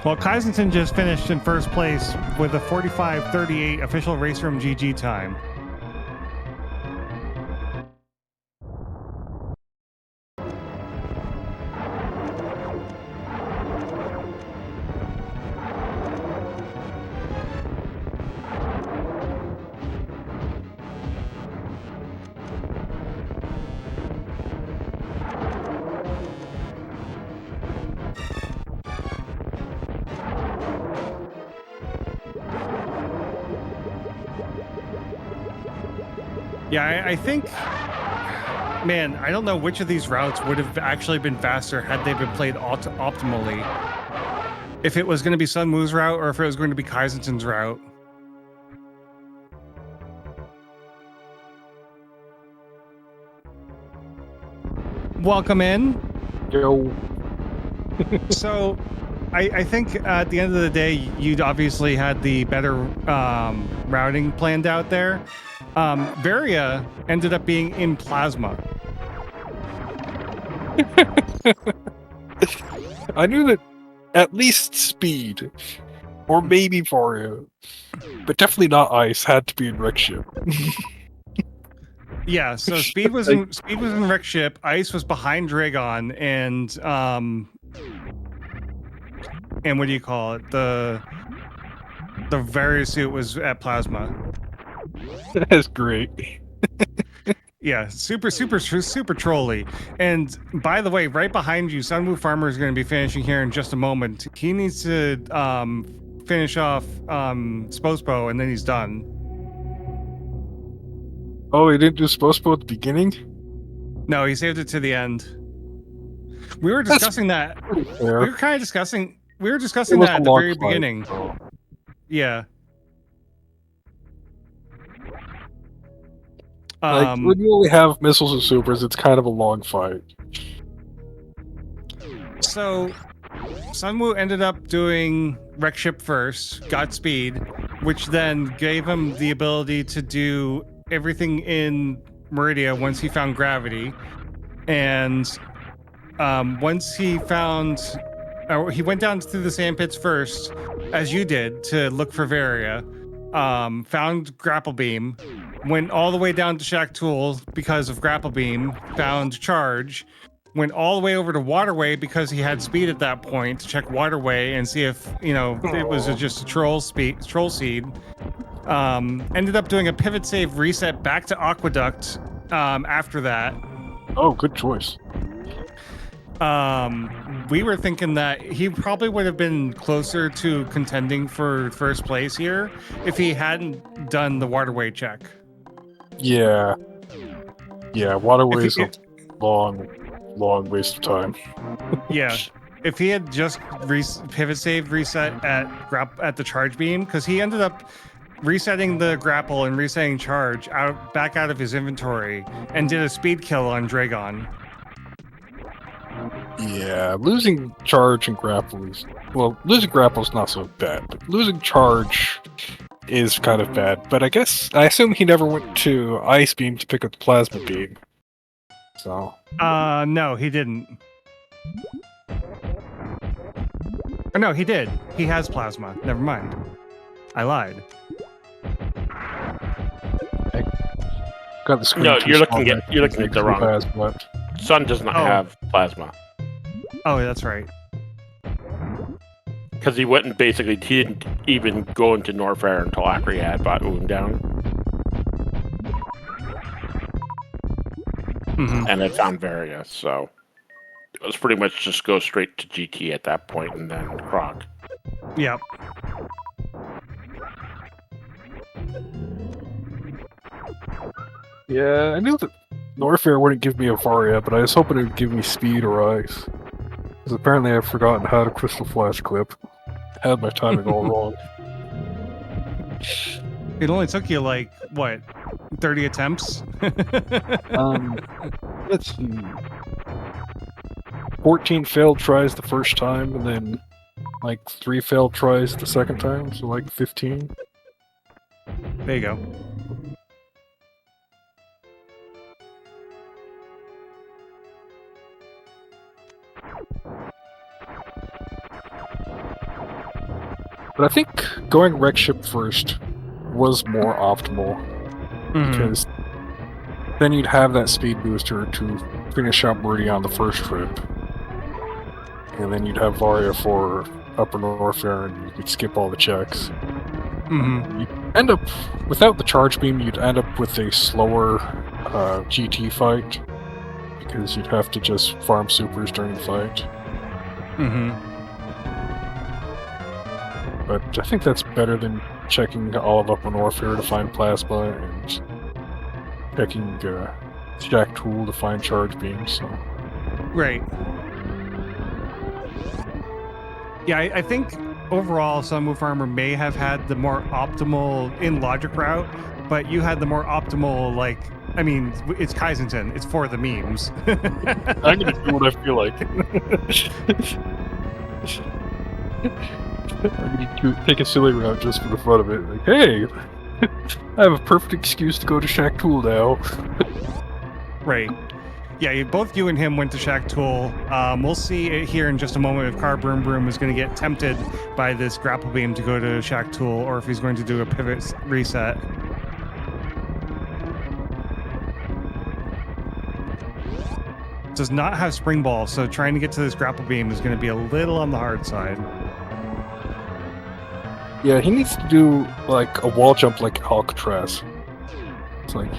Well, Kaizenson just finished in first place with a 45:38 official race room GG time. Yeah, I think, man, I don't know which of these routes would have actually been faster had they been played optimally. If it was going to be Sun Wu's route or if it was going to be Kaizenson's route. Welcome in. Yo. So, I think at the end of the day, you'd obviously had the better routing planned out there. Varia ended up being in plasma. I knew that at least speed, or maybe Varia, but definitely not ice, had to be in Rick Ship. Yeah, so speed was in Rick Ship, ice was behind Dragon, and what do you call it? The Varia suit was at plasma. That's great. Yeah, super trolly. And by the way, right behind you, Sunwoo Farmer is going to be finishing here in just a moment. He needs to finish off Spospo, and then he's done. Oh, he didn't do Spospo at the beginning? No, he saved it to the end. We were discussing that. We were kind of discussing. We were discussing that at the very beginning. So. Yeah. Like, when you only have missiles and supers, it's kind of a long fight. So, Sunwoo ended up doing Wreck Ship first, got speed, which then gave him the ability to do everything in Meridia once he found gravity. And once he found... he went down through the sand pits first, as you did, to look for Varia. Found Grapple Beam, went all the way down to Shack Tool because of Grapple Beam, found Charge, went all the way over to Waterway because he had speed at that point to check Waterway and see if, it was just a troll seed. Ended up doing a pivot save reset back to Aqueduct after that. Oh, good choice. We were thinking that he probably would have been closer to contending for first place here if he hadn't done the Waterway check. Yeah. Yeah, Waterway is a long waste of time. Yeah. If he had just pivot save reset at the charge beam, because he ended up resetting the grapple and resetting charge back out of his inventory and did a speed kill on Dragon. Yeah, losing charge and grapple is... Well, losing grapple is not so bad, but losing charge is kind of bad. But I assume he never went to Ice Beam to pick up the Plasma Beam. So... no, he didn't. Or no, he did. He has Plasma. Never mind. I lied. Got the screen. No, you're looking at the wrong. Sun does not have plasma. Oh, that's right. Because he didn't even go into Norfair until after he had bought Oon down. And had found Various, so it was pretty much just go straight to GT at that point and then Croc. Yep. Yeah, I knew that Norfair wouldn't give me a Varia, but I was hoping it would give me speed or ice. Because apparently I've forgotten how to Crystal Flash clip. Had my timing all wrong. It only took you like, what, 30 attempts? Let's see. 14 failed tries the first time, and then like 3 failed tries the second time, so like 15. There you go. But I think going wreck ship first was more optimal, because then you'd have that speed booster to finish up Meridian on the first trip, and then you'd have Varia for Upper Norfair, and you could skip all the checks. You'd end up, without the charge beam, you'd end up with a slower GT fight, because you'd have to just farm supers during the fight. But I think that's better than checking all of Upper Norfair to find Plasma and checking Jack Tool to find charge beams. So. Right. Yeah, I think overall Sun Wolf Armor may have had the more optimal in logic route, but you had the more optimal, like, I mean, it's Kaizenton. It's for the memes. I'm gonna do what I feel like. I'm gonna take a silly route just for the fun of it. Like, hey, I have a perfect excuse to go to Shaq Tool now. Right. Yeah, both you and him went to Shaq Tool. We'll see it here in just a moment if Car Broom Broom is going to get tempted by this grapple beam to go to Shaq Tool, or if he's going to do a pivot reset. Does not have Spring Ball, so trying to get to this grapple beam is going to be a little on the hard side. Yeah, he needs to do like a wall jump like Alcatraz. It's like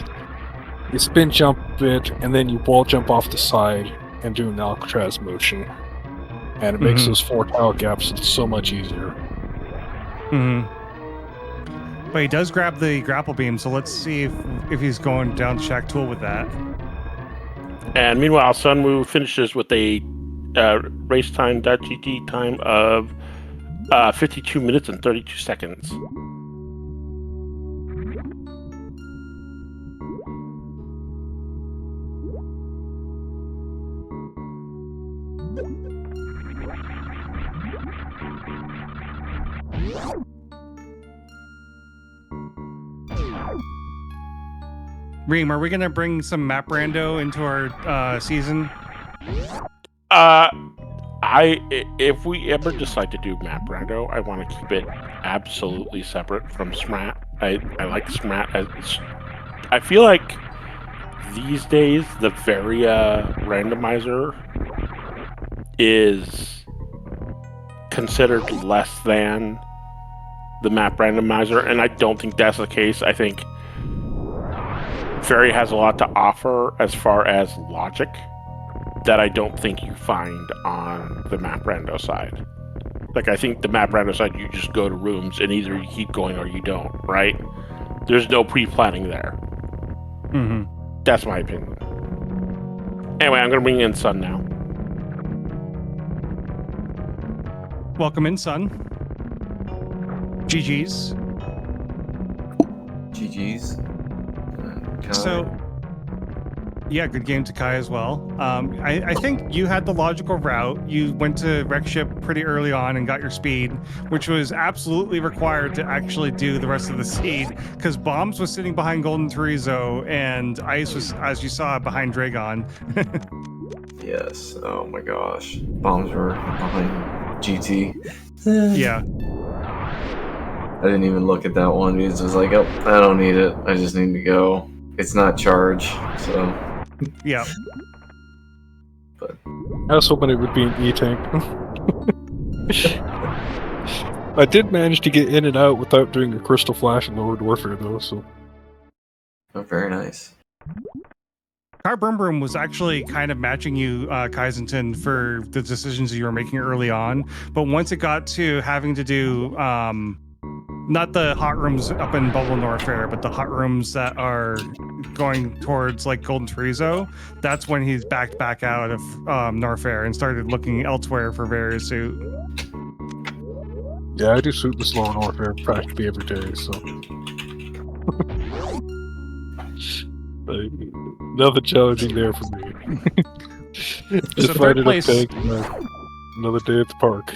you spin jump it, and then you wall jump off the side and do an Alcatraz motion. And it makes those 4 tile gaps so much easier. But he does grab the grapple beam, so let's see if he's going down Shaq Tool with that. And meanwhile, Sunwoo finishes with a race time.gt time of 52 minutes and 32 seconds. Reem, are we going to bring some map rando into our season? If we ever decide to do map rando, I want to keep it absolutely separate from SMRAT. I like SMRAT. I feel like these days the Varia randomizer is considered less than the map randomizer, and I don't think that's the case. I think Varia has a lot to offer as far as logic that I don't think you find on the map rando side. Like, I think the map rando side, you just go to rooms and either you keep going or you don't, right? There's no pre-planning there. That's my opinion. Anyway, I'm going to bring in Sun now. Welcome in, Sun. GG's. GG's. So, yeah, good game to Kai as well. I think you had the logical route. You went to wreck ship pretty early on and got your speed, which was absolutely required to actually do the rest of the seed, because Bombs was sitting behind Golden Chorizo and Ice was, as you saw, behind Dragon. Yes. Oh my gosh. Bombs were behind GT. Yeah. I didn't even look at that one. It was like, oh, I don't need it. I just need to go. It's not charge, so. Yeah. But I was hoping it would be an E-tank. I did manage to get in and out without doing a crystal flash in Lord Warfare, though, so... Oh, very nice. Car Broom Broom was actually kind of matching you, Kaizenton, for the decisions you were making early on. But once it got to having to do, not the hot rooms up in Bubble Norfair, but the hot rooms that are going towards like Golden Chorizo, that's when he's backed back out of Norfair and started looking elsewhere for various suit. Yeah, I do suitless Lord Warfare practically every day, so... Like, nothing challenging there for me. Just third find it place- a tank, another day at the park.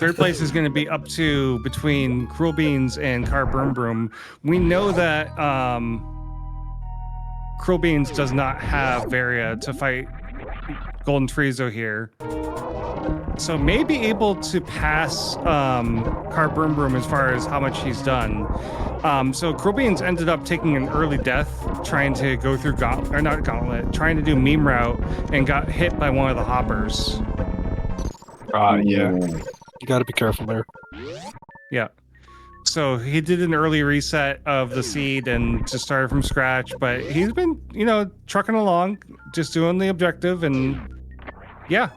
Third place is going to be up to between Cruel Beans and Car Broom Broom. We know that Cruel Beans does not have Varia to fight Golden Frizo here. So may be able to pass Car Broom Broom as far as how much he's done. So Cruel Beans ended up taking an early death trying to go through Gauntlet, trying to do meme route and got hit by one of the hoppers. Yeah. Ooh. You gotta be careful there. Yeah. So he did an early reset of the seed and just started from scratch, but he's been, trucking along, just doing the objective, and yeah.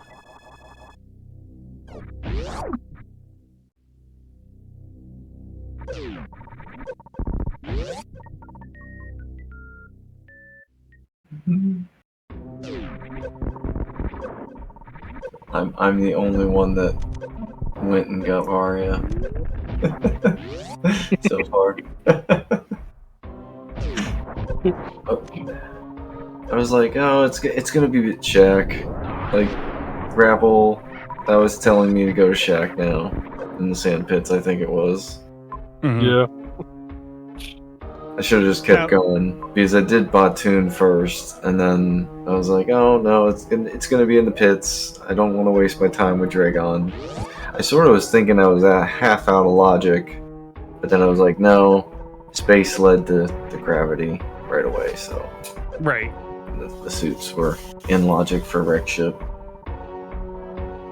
I'm the only one that went and got Varia so far. I was like, oh, it's gonna be Shaq. Like, Grapple, that was telling me to go to Shaq now. In the sand pits, I think it was. Mhm. Yeah. I should have just kept going because I did Batoon first, and then I was like, "Oh no, it's gonna be in the pits. I don't want to waste my time with Dragon." I sort of was thinking I was at half out of logic, but then I was like, "No, space led to the gravity right away." So Right. the suits were in logic for wreck ship.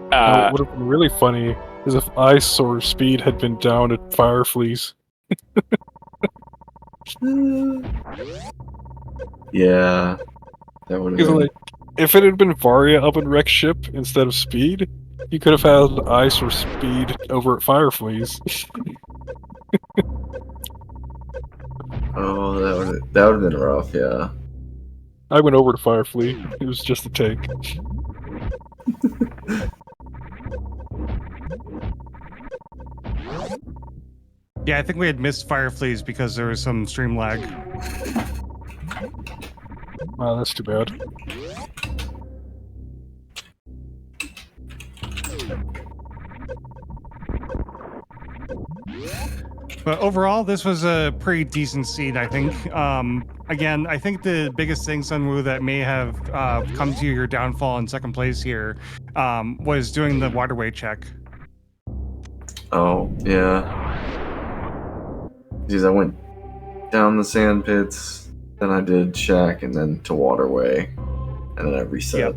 What would have been really funny is if Ice or Speed had been down at Firefleas. Yeah, that would have Because, been. like, if it had been Varia up in Rex ship instead of Speed, you could have had Ice or Speed over at Firefleas. Oh, that would have been rough. Yeah. I went over to Fireflea. It was just a tank. Yeah, I think we had missed Firefleas because there was some stream lag. Wow, that's too bad. But overall, this was a pretty decent seed, I think. Again, I think the biggest thing, Sunwoo, that may have come to your downfall in second place here was doing the waterway check. Oh, yeah. Because I went down the sand pits, then I did Shack, and then to Waterway, and then I reset. Yep.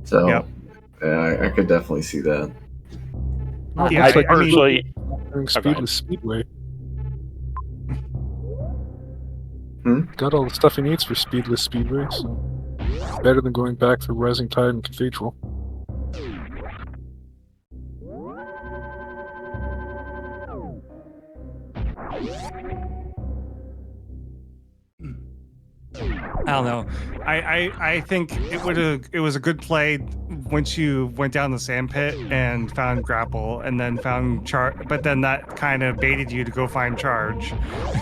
So, Yep. yeah, I could definitely see that. Yeah, Looks like I mean, Actually, doing Okay. Speedless Speedway. Hmm? Got all the stuff he needs for Speedless Speedway, so better than going back through Rising Tide and Cathedral. I don't know. I think it was a good play once you went down the sand pit and found grapple and then found charge, but then that kind of baited you to go find charge,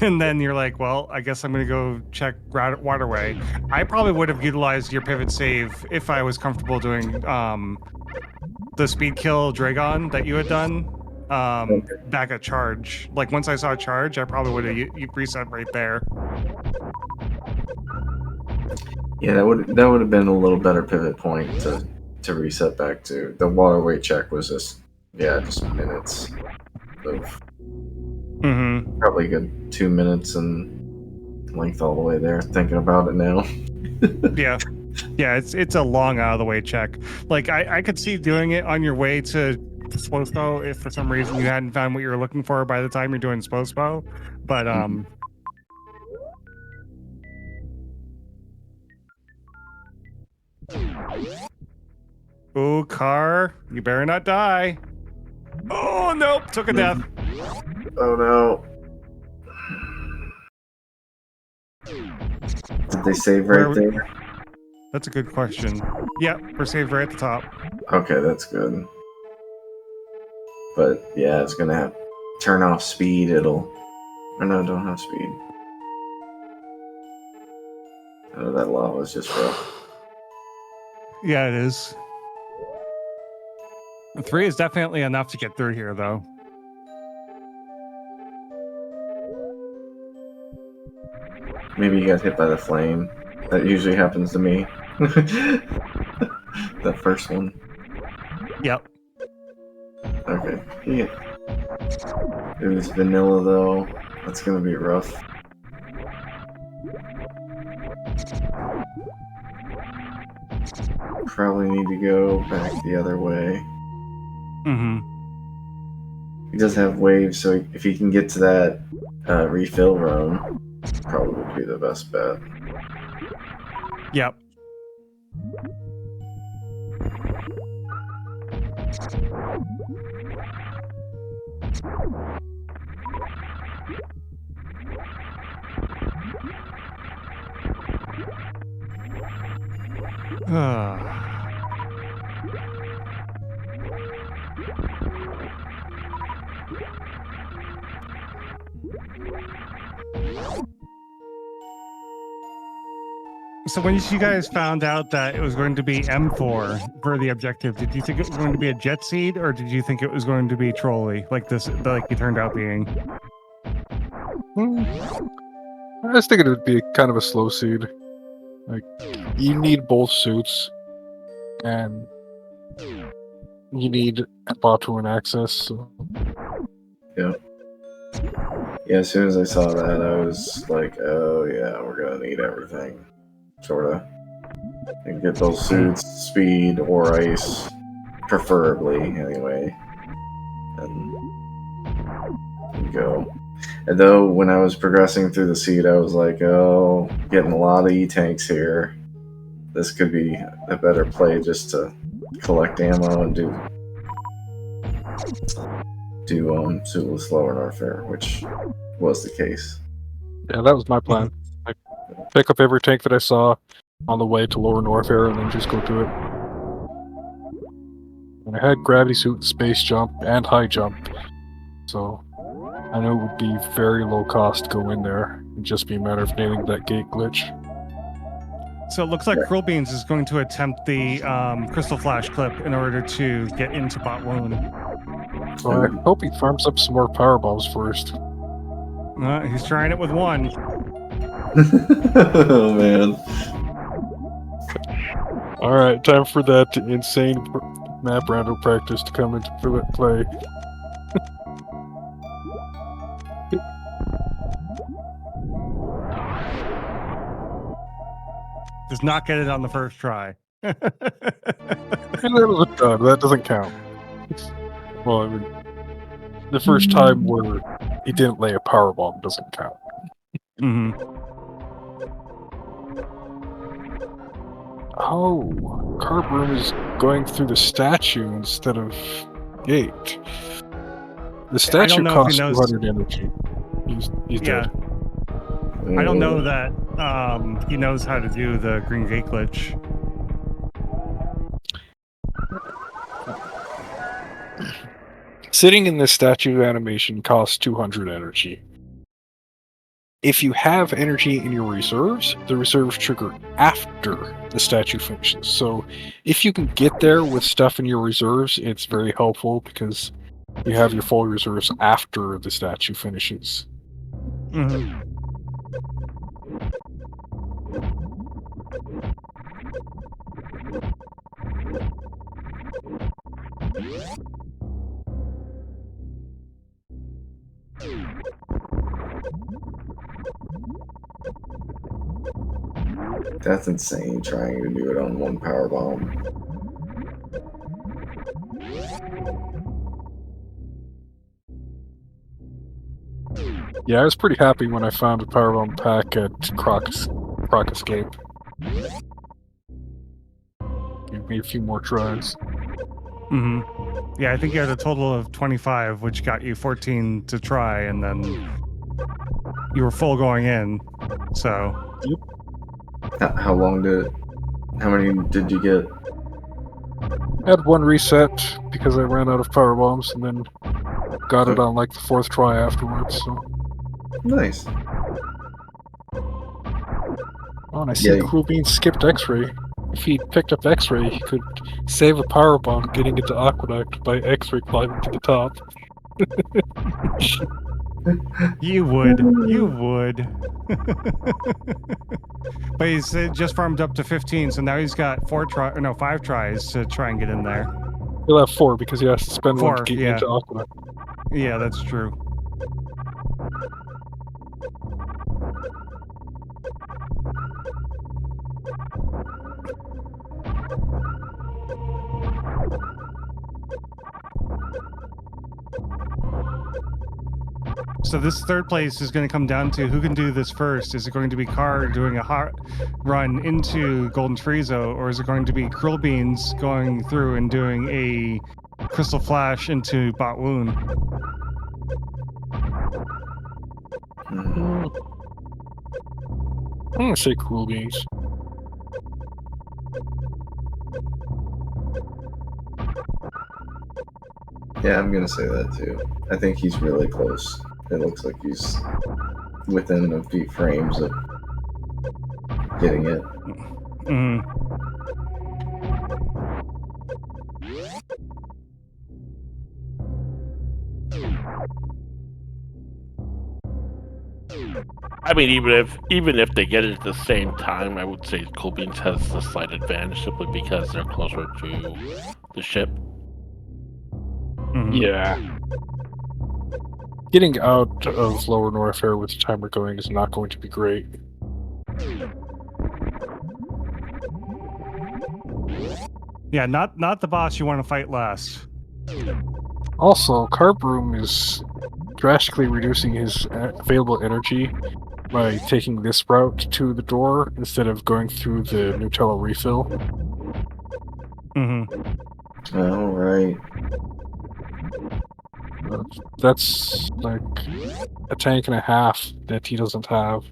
and then you're like, well, I guess I'm gonna go check waterway. I probably would have utilized your pivot save if I was comfortable doing the speed kill Dragon that you had done back at charge. Like once I saw charge, I probably would have reset right there. Yeah, that would have been a little better pivot point to reset back to. The waterway check was just minutes of probably a good 2 minutes and length all the way there. Thinking about it now. Yeah. Yeah, it's a long out of the way check. Like I could see doing it on your way to Spospo if for some reason you hadn't found what you were looking for by the time you're doing Spospo. But ooh, car, you better not die. Oh nope, took a death. Oh no. Did they save right there? That's a good question. Yep, we're saved right at the top. Okay, that's good. But yeah, it's gonna have turn off speed. It'll. Oh no, don't have speed. Oh, that lava's just rough. Yeah, it is. 3 is definitely enough to get through here, though. Maybe you got hit by the flame. That usually happens to me. That first one. Yep. Okay. Yeah. It was vanilla though. That's gonna be rough. Probably need to go back the other way. Mm-hmm. He does have waves, so if he can get to that refill room, probably would be the best bet. Yep. So when you guys found out that it was going to be M4 for the objective, did you think it was going to be a jet seed, or did you think it was going to be trolley, like it turned out being? I was thinking it would be kind of a slow seed. Like, you need both suits, and you need Batuan access. So. Yeah. Yeah, as soon as I saw that, I was like, oh yeah, we're gonna need everything. Sorta. And get those suits, speed or ice, preferably, anyway. And go. And though when I was progressing through the seed, I was like, oh, getting a lot of E-tanks here. This could be a better play just to collect ammo and do suitless lower warfare, which was the case. Yeah, that was my plan. I pick up every tank that I saw on the way to lower warfare and then just go do it. And I had gravity suit, space jump, and high jump, so I know it would be very low cost to go in there. It'd just be a matter of nailing that gate glitch. So it looks like Cruel Beans is going to attempt the Crystal Flash clip in order to get into Bot Wound. So I hope he farms up some more power bombs first. He's trying it with one. Oh man. Alright, time for that insane map rando practice to come into play. Does not get it on the first try. And that doesn't count. Well, I mean, the first time where he didn't lay a power bomb doesn't count. Mm-hmm. Oh, Carbroom is going through the statue instead of gate. The statue costs 200 energy. He's dead. I don't know that he knows how to do the green gate glitch. Sitting in this statue animation costs 200 energy. If you have energy in your reserves, the reserves trigger after the statue finishes. So if you can get there with stuff in your reserves, it's very helpful because you have your full reserves after the statue finishes. Mm-hmm. That's insane, trying to do it on one power bomb. Yeah, I was pretty happy when I found a powerbomb pack at Croc Escape. Gave me a few more tries. Yeah, I think you had a total of 25, which got you 14 to try, and then you were full going in. So. How many did you get? I had one reset because I ran out of power bombs, and then got it on like the 4th try afterwards. So. Nice. Oh, and I see Cool Beans skipped X-Ray. If he picked up X-Ray, he could save a power bomb getting into Aqueduct by X-Ray climbing to the top. You would. But he's just farmed up to 15, so now he's got 5 tries to try and get in there. He'll have 4 because he has to spend 1 to get into Aqueduct. Yeah, that's true. So this 3rd place is going to come down to who can do this first. Is it going to be Car doing a hot run into Golden Frieza, or is it going to be Cruel Beans going through and doing a Crystal Flash into Bot Woon? I'm gonna say Cool Beans. Yeah, I'm gonna say that too. I think he's really close. It looks like he's within a few frames of getting it. I mean, even if they get it at the same time, I would say Cool Beans has the slight advantage simply because they're closer to the ship. Yeah. Getting out of Lower Norfair with the timer going is not going to be great. Yeah, not the boss you want to fight last. Also, Carbroom is drastically reducing his available energy by taking this route to the door instead of going through the Nutella refill. All right. That's like a tank and a half that he doesn't have.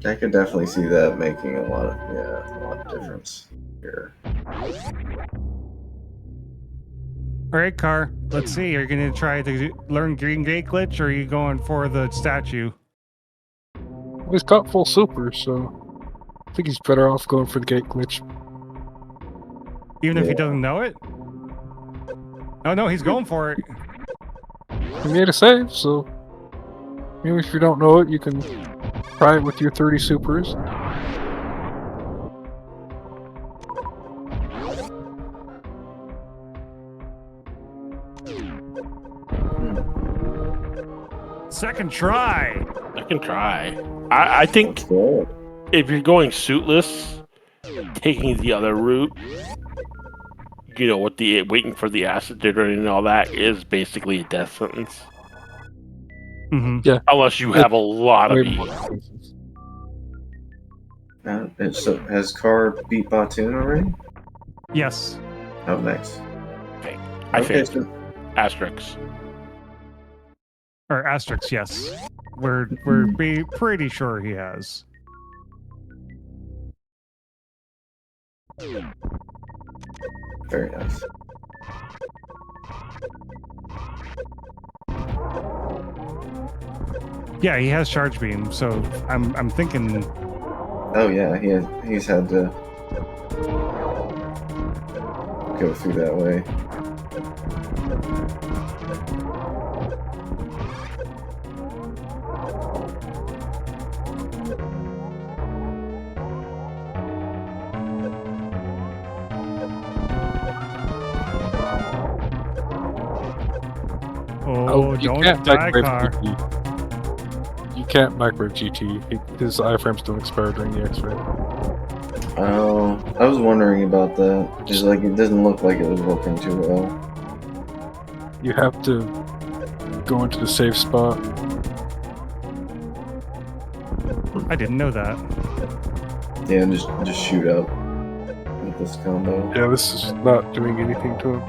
I could definitely see that making a lot of difference here. All right, Car. Let's see. Are you going to try to learn Green Gate Glitch, or are you going for the statue? Well, he's got full super, so I think he's better off going for the gate glitch. Even if he doesn't know it? Oh, no, he's going for it. He made a save, so maybe if you don't know it, you can try it with your 30 supers. Second try. I think if you're going suitless, taking the other route, you know, with the waiting for the acid to drain and all that is basically a death sentence. Yeah. Unless you have a lot of E. So has Car beat Batoon already? Yes. Oh, nice. Okay. I think so Asterix. Or Asterix, yes. We're pretty sure he has. very nice. Yeah, he has charge beam, so I'm thinking. Oh yeah, he's had to go through that way. Oh, Oh, you don't can't die, microwave car. GT. You can't microwave GT. His iframes don't expire during the X-ray. Oh, I was wondering about that. Just like it doesn't look like it was working too well. You have to go into the safe spot. I didn't know that. Yeah, and just shoot up with this combo. Yeah, this is not doing anything to him.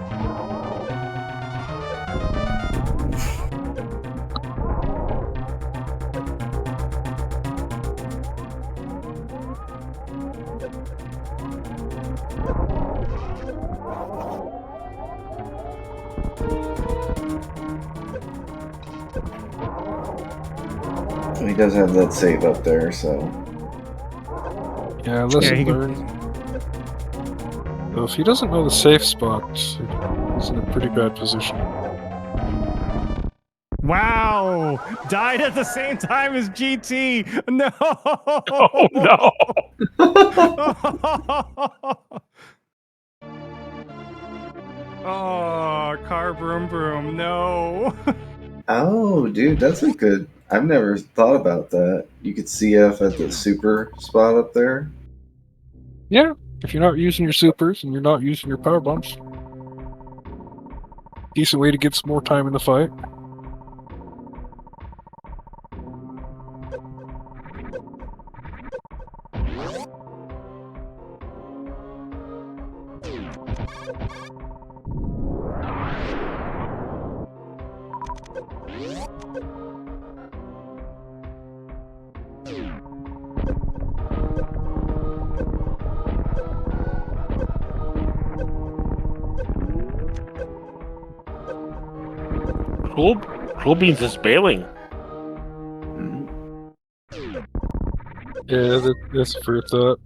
He does have that save up there, so Yeah, lesson he learned. So if he doesn't know the safe spot, he's in a pretty bad position. Wow! Died at the same time as GT. No. Oh no! Oh, car broom broom. No. oh, dude, that's a good. I've never thought about that. You could CF at the super spot up there. Yeah, if you're not using your supers and you're not using your power bombs. Decent way to get some more time in the fight. Cool Beans is bailing. Mhm. Yeah, that's for thought.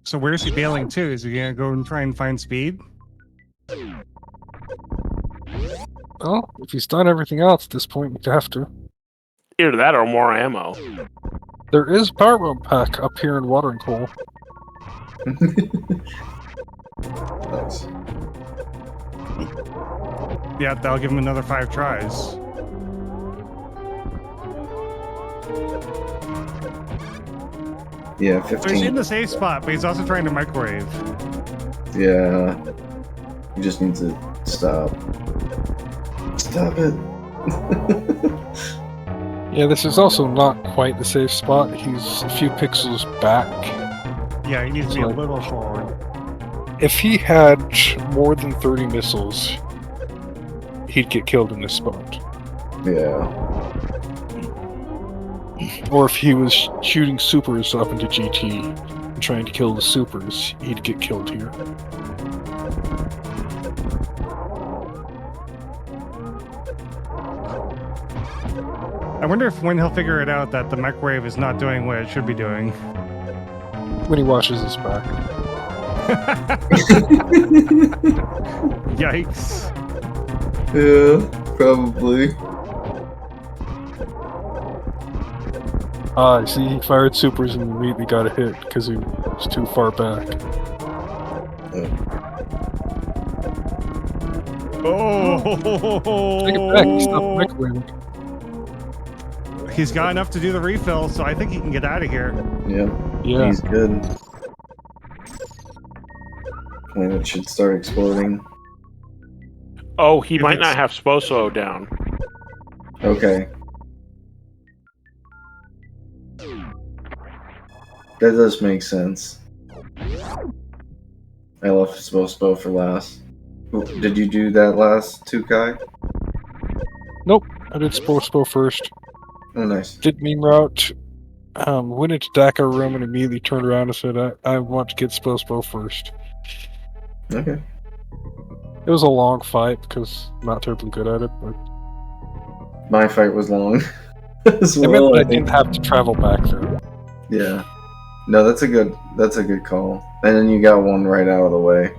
So where's he bailing to? Is he gonna go and try and find speed? Well, if he's done everything else at this point, you'd have to. Either that or more ammo. There is a power bomb pack up here in Watering Hole. Nice. Yeah, that'll give him another 5 tries. Yeah, So he's 15. in the safe spot, but he's also trying to microwave. Yeah. You just need to stop. Stop it. Yeah, this is also not quite the safe spot. He's a few pixels back. Yeah, he needs to be a Sorry. little forward. If he had more than 30 missiles, he'd get killed in this spot. Yeah. Or if he was shooting supers up into GT and trying to kill the supers, he'd get killed here. I wonder if when he'll figure it out that the microwave is not doing what it should be doing. When he watches his back. Yikes. Yeah, probably. Ah, see, he fired supers and immediately got a hit because he was too far back. Oh! Take it back, he's not microwaving. He's got enough to do the refill, so I think he can get out of here. Yeah. Yeah. He's good. Planet should start exploding. Oh, he If might it's- not have Sposo down. Okay. That does make sense. I left Spospo for last. Did you do that last, 2Kai? Nope, I did Spo first. Oh, nice. Did meme route. Went into Dakar room and immediately turned around and said, I want to get Spo first. Okay. It was a long fight because I'm not terribly good at it, but My fight was long as it meant well. that I I think. didn't have to travel back there. Yeah. No, that's a good call. And then you got one right out of the way.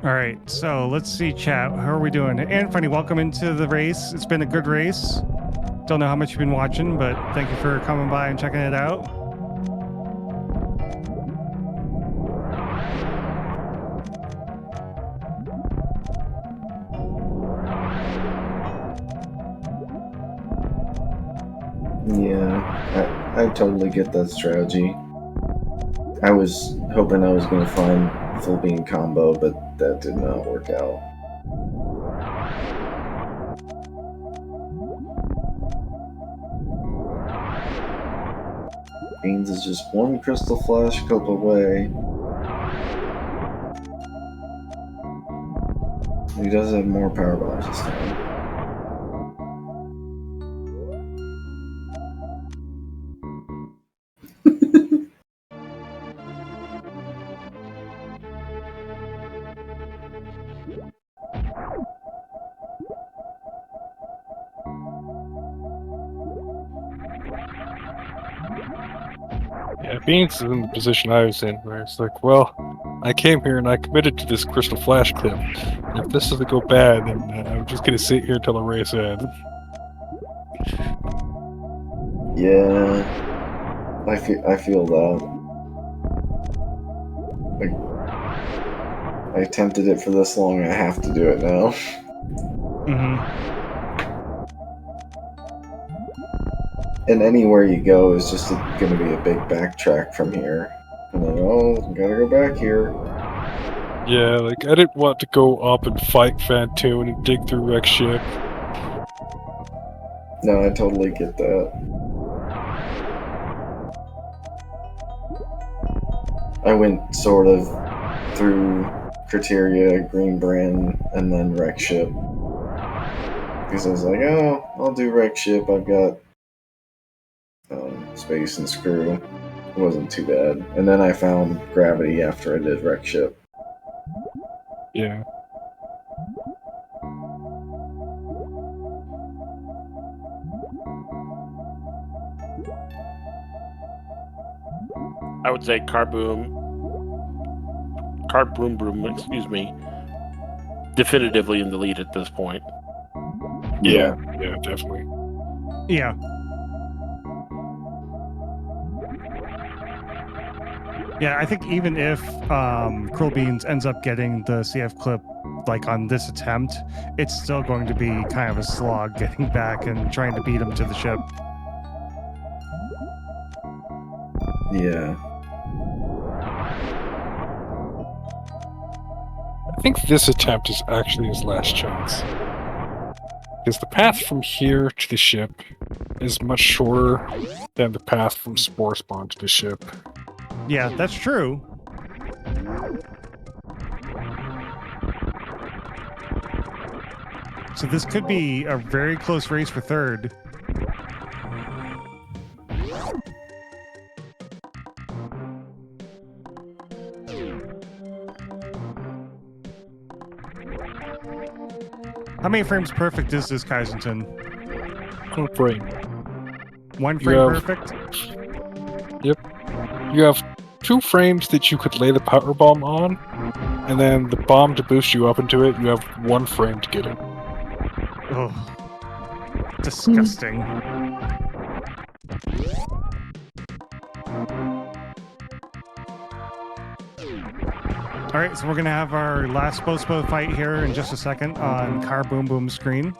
All right, so let's see, chat. How are we doing? And Funny, welcome into the race. It's been a good race. Don't know how much you've been watching, but thank you for coming by and checking it out. Yeah, I totally get that strategy. I was hoping I was going to find full bean combo, but that did not work out. Beans is just one crystal flash clip away. He does have more power bombs this time. Yeah, Beans is in the position I was in, where it's like, well, I came here and I committed to this crystal flash clip. And if this doesn't go bad, then I'm just gonna sit here till the race ends. Yeah, I feel that. I attempted it for this long, I have to do it now. And anywhere you go is just going to be a big backtrack from here. And then, oh, gotta go back here. Yeah, like, I didn't want to go up and fight Fantoon and dig through Rex ship. No, I totally get that. I went sort of through Criteria, Green Brand, and then Wreck Ship. Because I was like, oh, I'll do Wreck Ship. I've got Space and Screw. It wasn't too bad. And then I found Gravity after I did Wreck Ship. Yeah. I would say Car Boom, excuse me, definitively in the lead at this point. Yeah, definitely. Yeah. Yeah, I think even if Cruel Beans ends up getting the CF clip like on this attempt, it's still going to be kind of a slog getting back and trying to beat him to the ship. Yeah. I think this attempt is actually his last chance. Because the path from here to the ship is much shorter than the path from Spore Spawn to the ship. Yeah, that's true. So this could be a very close race for third. How many frames perfect is this, Kaizenton? 1 frame. 1 frame perfect? Yep. You have 2 frames that you could lay the power bomb on, and then the bomb to boost you up into it, you have 1 frame to get it. Oh, disgusting. All right, so we're gonna have our last Bospo fight here in just a second on Car Boom Boom screen.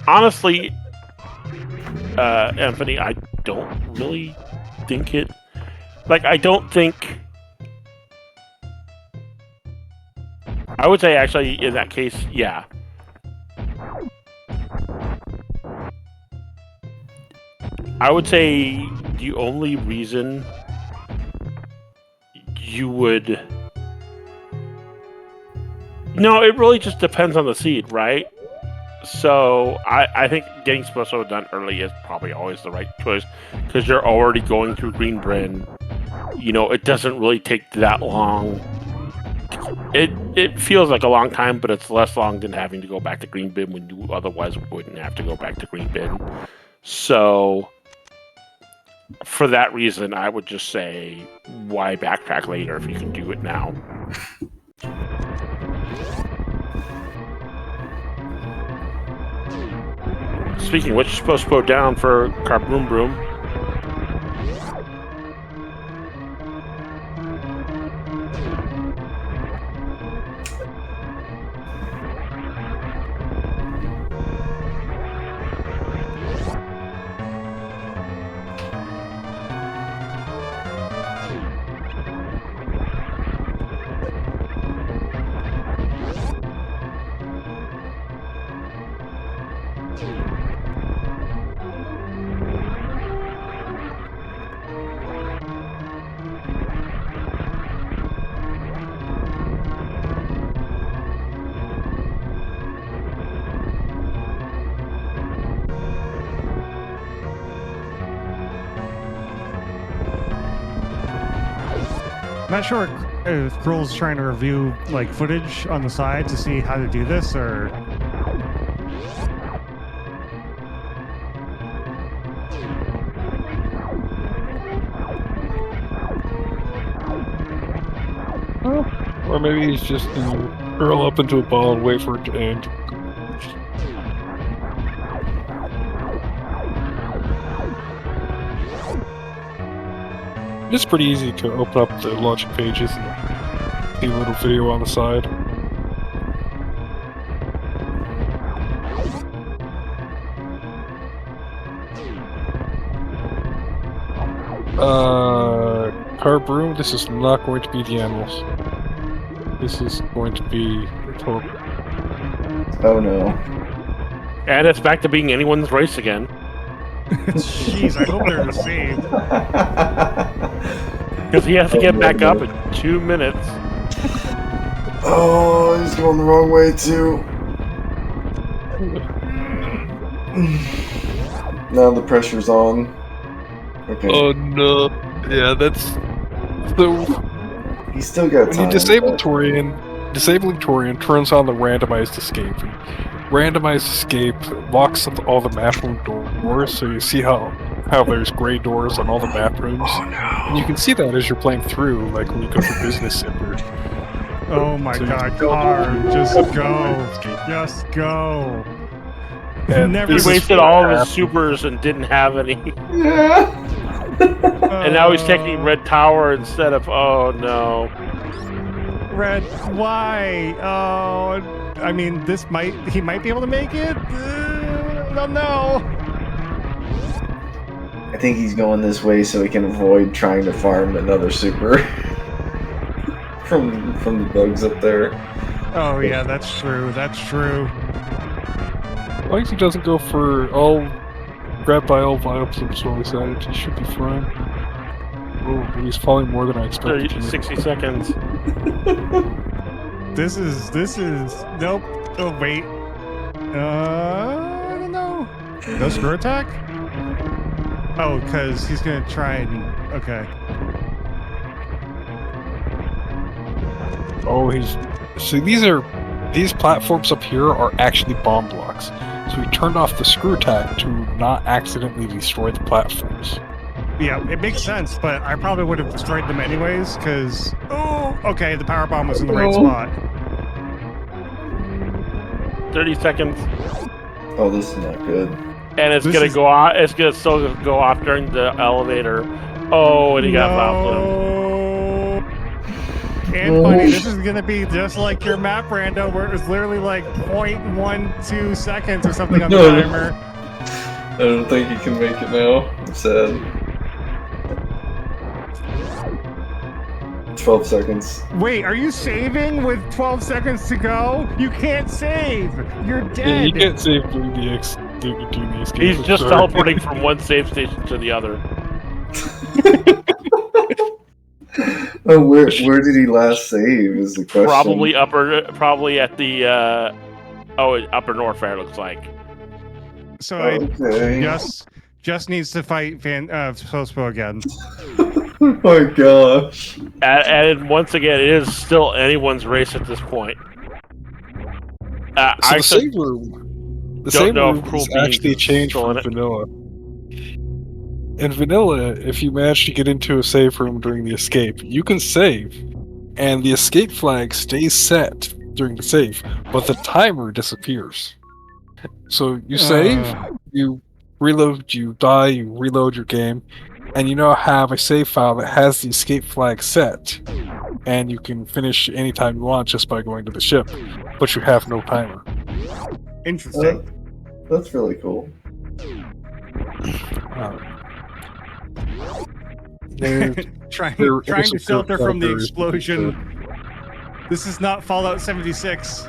Honestly, Anthony, I don't really think it. Like, I don't think. I would say, actually, in that case, yeah. I would say the only reason you would. No, it really just depends on the seed, right? So I think getting Espresso done early is probably always the right choice because you're already going through Green Bryn it doesn't really take that long. It feels like a long time, but it's less long than having to go back to green bin when you otherwise wouldn't have to go back to green bin. So, for that reason, I would just say, why backtrack later if you can do it now? Speaking of which, you're supposed to go down for Car Broom Broom. I'm not sure if Krill's trying to review like footage on the side to see how to do this, or or maybe he's just gonna curl up into a ball and wait for it to end. It's pretty easy to open up the launching pages and see a little video on the side. Car Broom, this is not going to be the animals. This is going to be the total. Oh no. And it's back to being anyone's race again. jeez, I hope they're the same. Because he has to get back up in 2 minutes. Oh, he's going the wrong way too. Now the pressure's on. Okay. Oh no. Yeah, that's so. He's still got time. When you disable Torian, disabling Torian turns on the randomized escape. And randomized escape locks up all the map room doors, so you see how there's gray doors on all the map rooms. Oh no. And you can see that as you're playing through, like when you go for Business Center. Oh my So god, car, just go. Just go. And Never He this is wasted what all of his happened. supers and didn't have any. Yeah. And now he's taking Red Tower instead of, oh no. Red, why? Oh, I mean, he might be able to make it. I don't know. I think he's going this way so he can avoid trying to farm another super from the bugs up there. Oh yeah, that's true. That's true. As long as he doesn't go for all grab by all vibes and slowly sided, he should be fine. Oh, but he's falling more than I expected. 30, 60 seconds. This is nope. Oh wait. I don't know. No screw attack? Oh, because he's gonna try and okay. Oh, so these platforms up here are actually bomb blocks. So he turned off the screw attack to not accidentally destroy the platforms. Yeah, it makes sense, but I probably would have destroyed them anyways, because oh, okay, the power bomb was in the right spot. 30 seconds. Oh, this is not good. And it's This gonna is- go off. It's gonna still go off during the elevator. Oh, and he got loud. And funny, this is gonna be just like your map rando, where it was literally like 0.12 seconds or something on the No. timer. I don't think he can make it now. I'm sad. 12 seconds. Wait, are you saving with 12 seconds to go? You can't save. You're Yeah, dead. you can't save doing the escape. He's I'm just sorry. teleporting from one save station to the other. Oh, where did he last save is the question. Probably at the upper north fair, looks like. So Okay. just needs to fight Sospo again. Oh my gosh. And once again, it is still anyone's race at this point. So I the save room, don't know if is Cruel Beans actually is changed still from in it. vanilla. In vanilla, if you manage to get into a save room during the escape, you can save, and the escape flag stays set during the save, but the timer disappears. So you save, you reload, you die, you reload your game, and you now have a save file that has the escape flag set, and you can finish anytime you want just by going to the ship, but you have no timer. Interesting. That's really cool. Trying there to is a shelter from the character- explosion. This is not Fallout 76.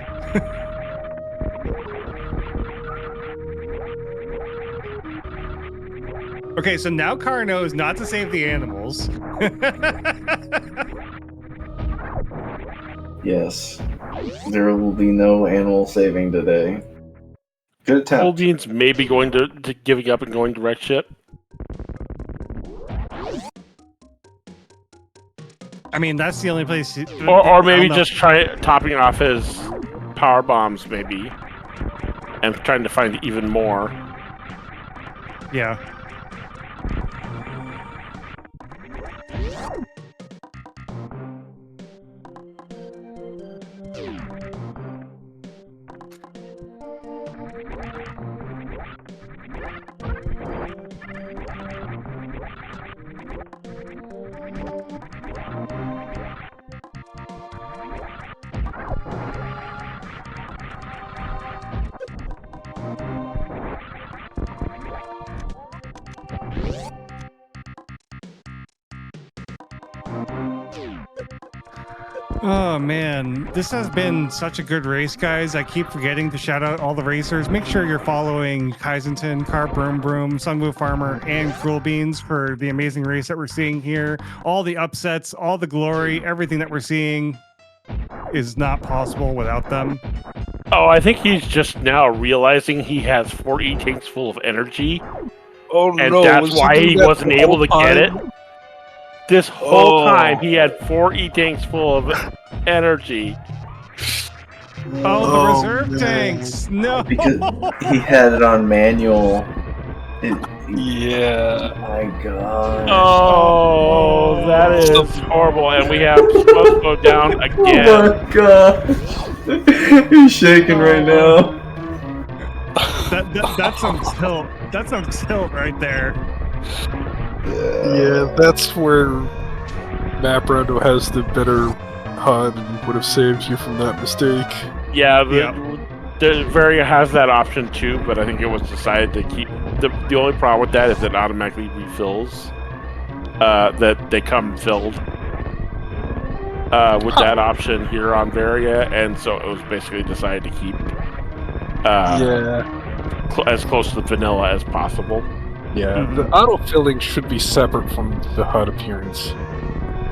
Okay, so now Car knows not to save the animals. Yes. There will be no animal saving today. Good Cruel attempt. Beans may be going to giving up and going to wreck ship. I mean, that's the only place. Or maybe just topping off his power bombs, maybe, and trying to find even more. Yeah. Oh man, this has been such a good race, guys. I keep forgetting to shout out all the racers. Make sure you're following Kaizenton, Car Broom Broom, Sunwoo Farmer, and Cruel Beans for the amazing race that we're seeing here. All the upsets, all the glory, everything that we're seeing is not possible without them. Oh, I think he's just now realizing he has 4 E-tanks full of energy, Oh and no! that's was why doing he that wasn't the able whole to get it. time? This whole Oh. time, he had 4 E-tanks full of energy. Oh, the Oh, reserve man. tanks! No! Because he had it on manual. Yeah. My God. Oh, that is horrible. And we have smoke go down again. Oh my God. He's shaking right now. That's some tilt. That's some tilt right there. Yeah, that's where Map Rondo has the better HUD and would have saved you from that mistake. Yeah, the Varia has that option too, but I think it was decided to keep the only problem with that is it automatically refills. That they come filled with that option here on Varia, and so it was basically decided to keep as close to vanilla as possible. Yeah, the auto filling should be separate from the HUD appearance.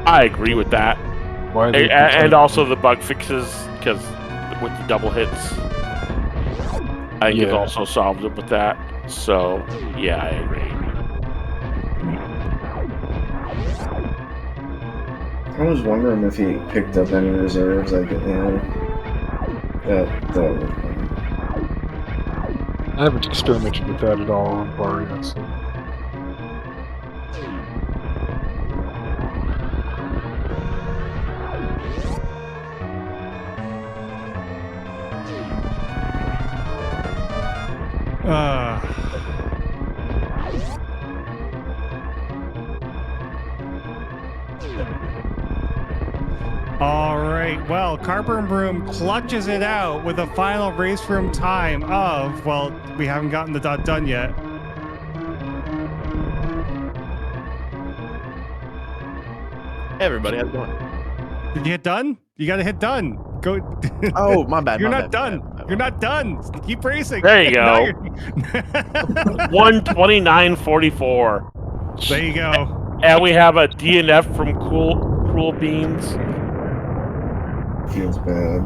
I agree with that. Why And also the bug fixes, because with the double hits, I think it's also solved it with that. So, yeah, I agree. I was wondering if he picked up any reserves. That would have been. I haven't experimented with that at all on Varia, so. All right. Well, Carper and Broom clutches it out with a final race room time of, well, we haven't gotten the dot done yet. Hey everybody, how's it going? Did you hit done? You got to hit done. Go. Oh, my bad. You're my not bad, my done. bad, my You're bad. not done. Keep racing. There you Now go. you're- 129.44. There you go. And we have a DNF from Cruel Beans. Feels bad.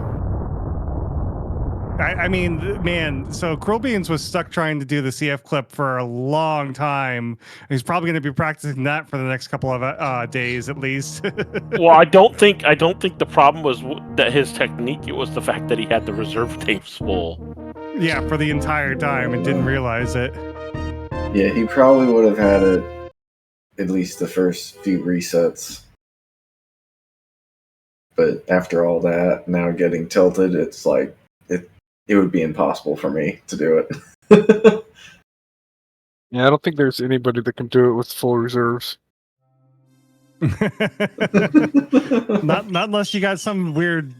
I mean, man, so Cruel Beans was stuck trying to do the CF clip for a long time. He's probably going to be practicing that for the next couple of days at least. Well, I don't think the problem was that his technique. It was the fact that he had the reserve tapes full. Yeah, for the entire time and didn't realize it. Yeah, he probably would have had it at least the first few resets. But after all that, now getting tilted, it's like it would be impossible for me to do it. Yeah, I don't think there's anybody that can do it with full reserves. not unless you got some weird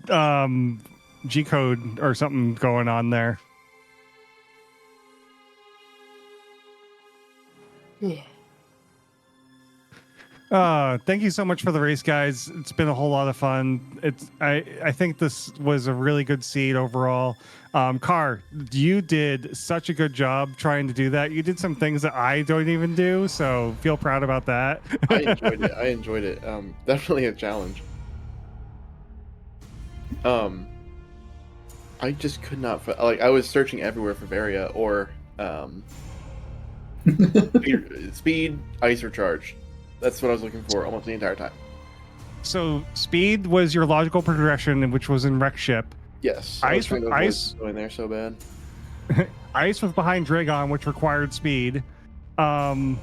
G code or something going on there. Thank you so much for the race, guys. It's been a whole lot of fun. I think this was a really good seed overall. Car, you did such a good job trying to do that. You did some things that I don't even do, so feel proud about that. I enjoyed it. Definitely a challenge. I just could not like I was searching everywhere for Varia or speed, ice, or charge. That's what I was looking for almost the entire time. So speed was your logical progression, which was in wreck ship. Yes. Ice going there so bad. Ice was behind Dragon, which required speed. And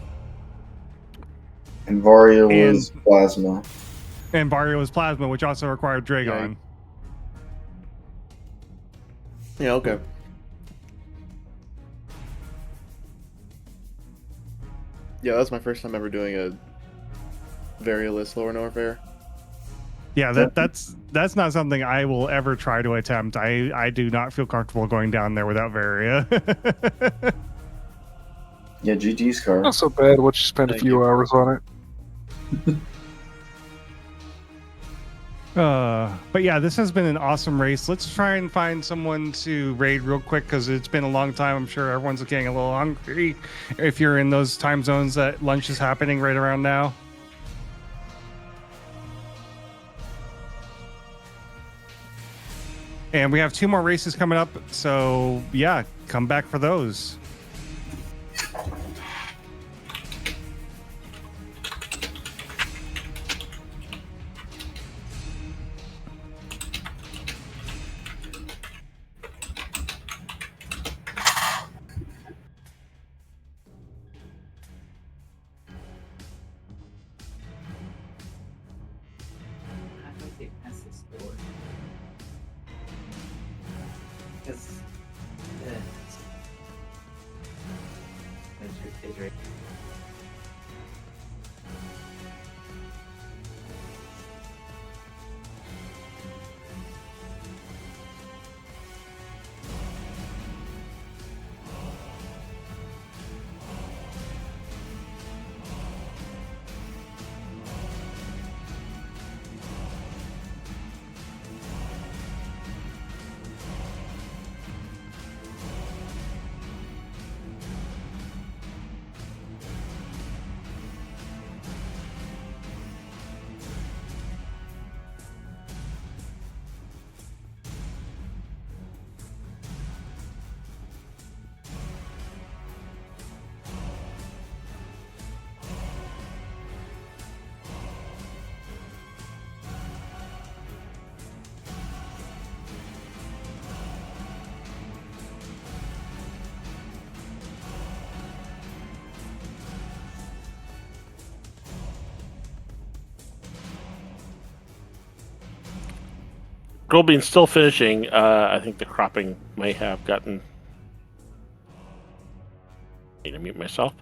Varia was plasma. And Varia was plasma, which also required Dragon. Yeah, okay. Yeah, that was my first time ever doing a Varia-less lower Norfair. Yeah, that's not something I will ever try to attempt. I do not feel comfortable going down there without Varia. Yeah, GG's car. Not so bad once you spend a few hours on it. But yeah, this has been an awesome race. Let's try and find someone to raid real quick because it's been a long time. I'm sure everyone's getting a little hungry if you're in those time zones that lunch is happening right around now. And we have 2 more races coming up, so yeah, come back for those. Grillbean's still finishing. I think the cropping may have gotten. Need to mute myself.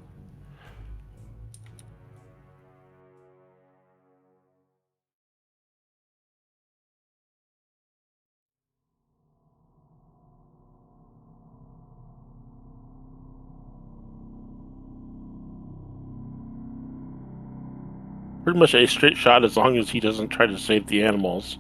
Pretty much a straight shot as long as he doesn't try to save the animals.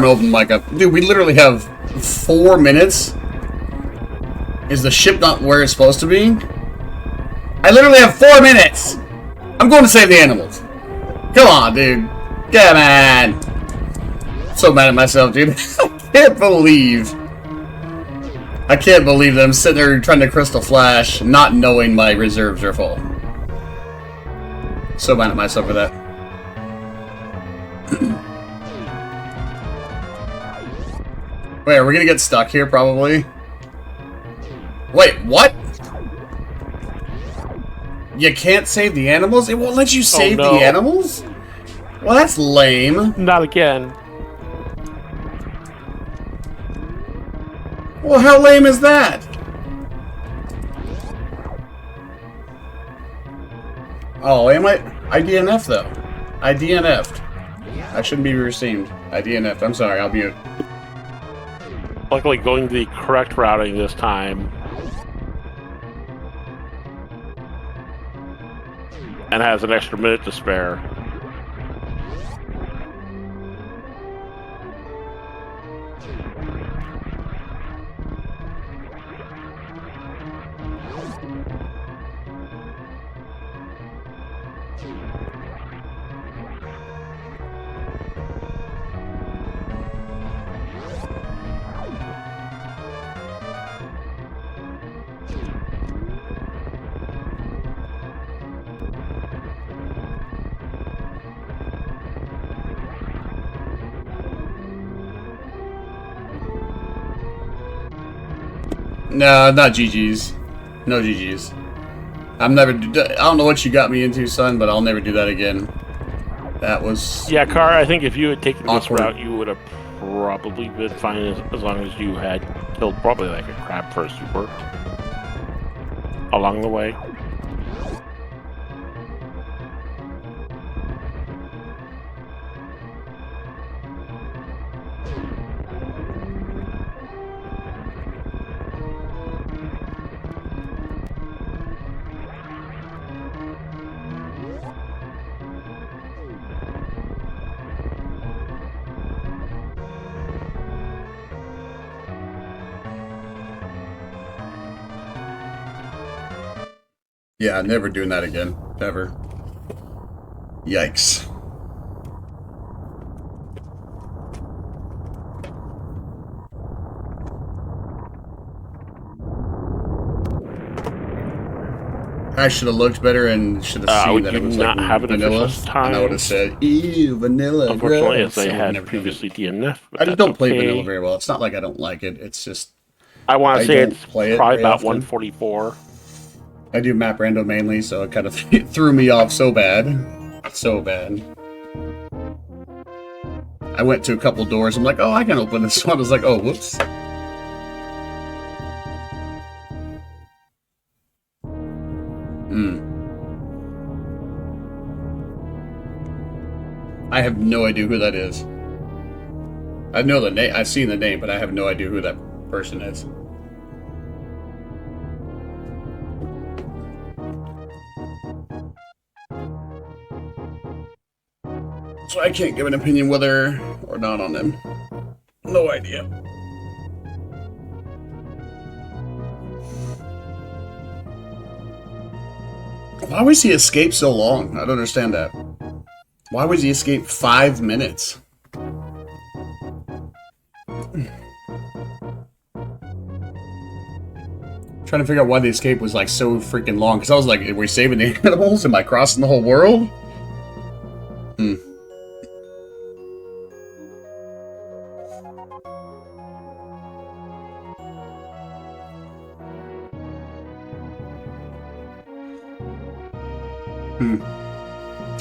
I'm gonna open the mic up. Dude, we literally have 4 minutes. Is the ship not where it's supposed to be? I literally have 4 minutes! I'm going to save the animals. Come on, dude. Come on. I'm so mad at myself, dude. I can't believe that I'm sitting there trying to Crystal Flash, not knowing my reserves are full. So mad at myself for that. Wait, are we gonna get stuck here, probably? Wait, what? You can't save the animals? It won't let you save the animals? Well, that's lame. Not again. Well, how lame is that? Oh, am I DNF though? I DNF'd. I shouldn't be received. I DNF'd. I'm sorry, I'll mute. Luckily, going the correct routing this time. And has an extra minute to spare. No, not GG's. No GG's. I'm never. I don't know what you got me into, son, but I'll never do that again. That was. Yeah, Car, I think if you had taken this awkward. route, you would have probably been fine as long as you had killed probably like a crab first super along the way. Yeah, never doing that again. Ever. Yikes. I should have looked better and should have seen that it was like vanilla. And I would have said, ew, vanilla. Unfortunately, as I had previously DNF. I just don't play vanilla very well. It's not like I don't like it. It's just... I want to say it's play probably about often. 144. I do map rando mainly, so it kind of threw me off so bad. So bad. I went to a couple doors. I'm like, oh, I can open this one. I was like, oh, whoops. I have no idea who that is. I know the name. I've seen the name, but I have no idea who that person is. So I can't give an opinion whether or not on them. No idea. Why was he escape so long? I don't understand that. Why would he escape 5 minutes? Trying to figure out why the escape was like so freaking long. Because I was like, are we saving the animals? Am I crossing the whole world?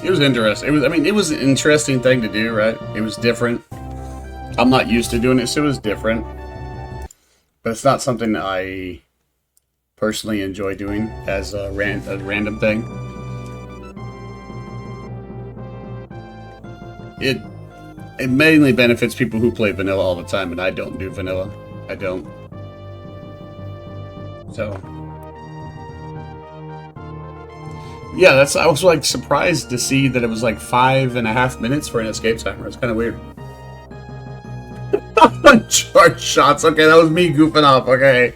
It was interesting. It was an interesting thing to do, right? It was different. I'm not used to doing it, so it was different. But it's not something that I personally enjoy doing as a random thing. It mainly benefits people who play vanilla all the time, and I don't do vanilla. I don't. So... yeah, I was like surprised to see that it was like 5.5 minutes for an escape timer. It's kind of weird. Uncharged shots. Okay, that was me goofing off. Okay.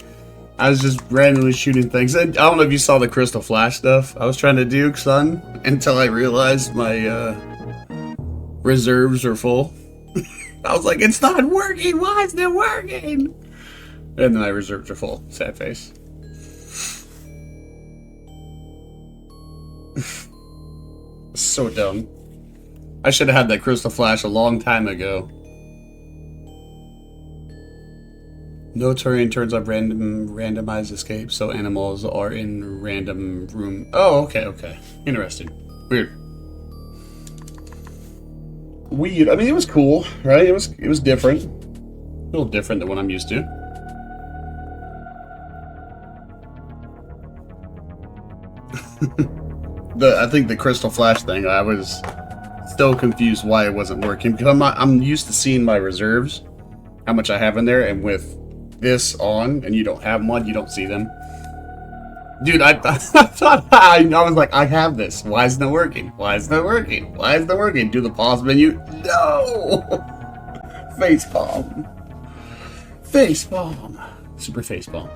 I was just randomly shooting things. I don't know if you saw the Crystal Flash stuff I was trying to do, son, until I realized my reserves are full. I was like, it's not working. Why isn't it working? And then my reserves are full. Sad face. So dumb. I should have had that Crystal Flash a long time ago. No terrain turns up randomized escape, so animals are in random room. Oh, okay. Interesting. Weird. I mean, it was cool, right? It was different. A little different than what I'm used to. I think the Crystal Flash thing, I was still confused why it wasn't working, because I'm used to seeing my reserves, how much I have in there, and with this on and you don't have one, you don't see them. Dude, I thought I was like, I have this. Why isn't it working? Why isn't it working? Why isn't it working? Do the pause menu. No! Facepalm. Facepalm. Super facepalm.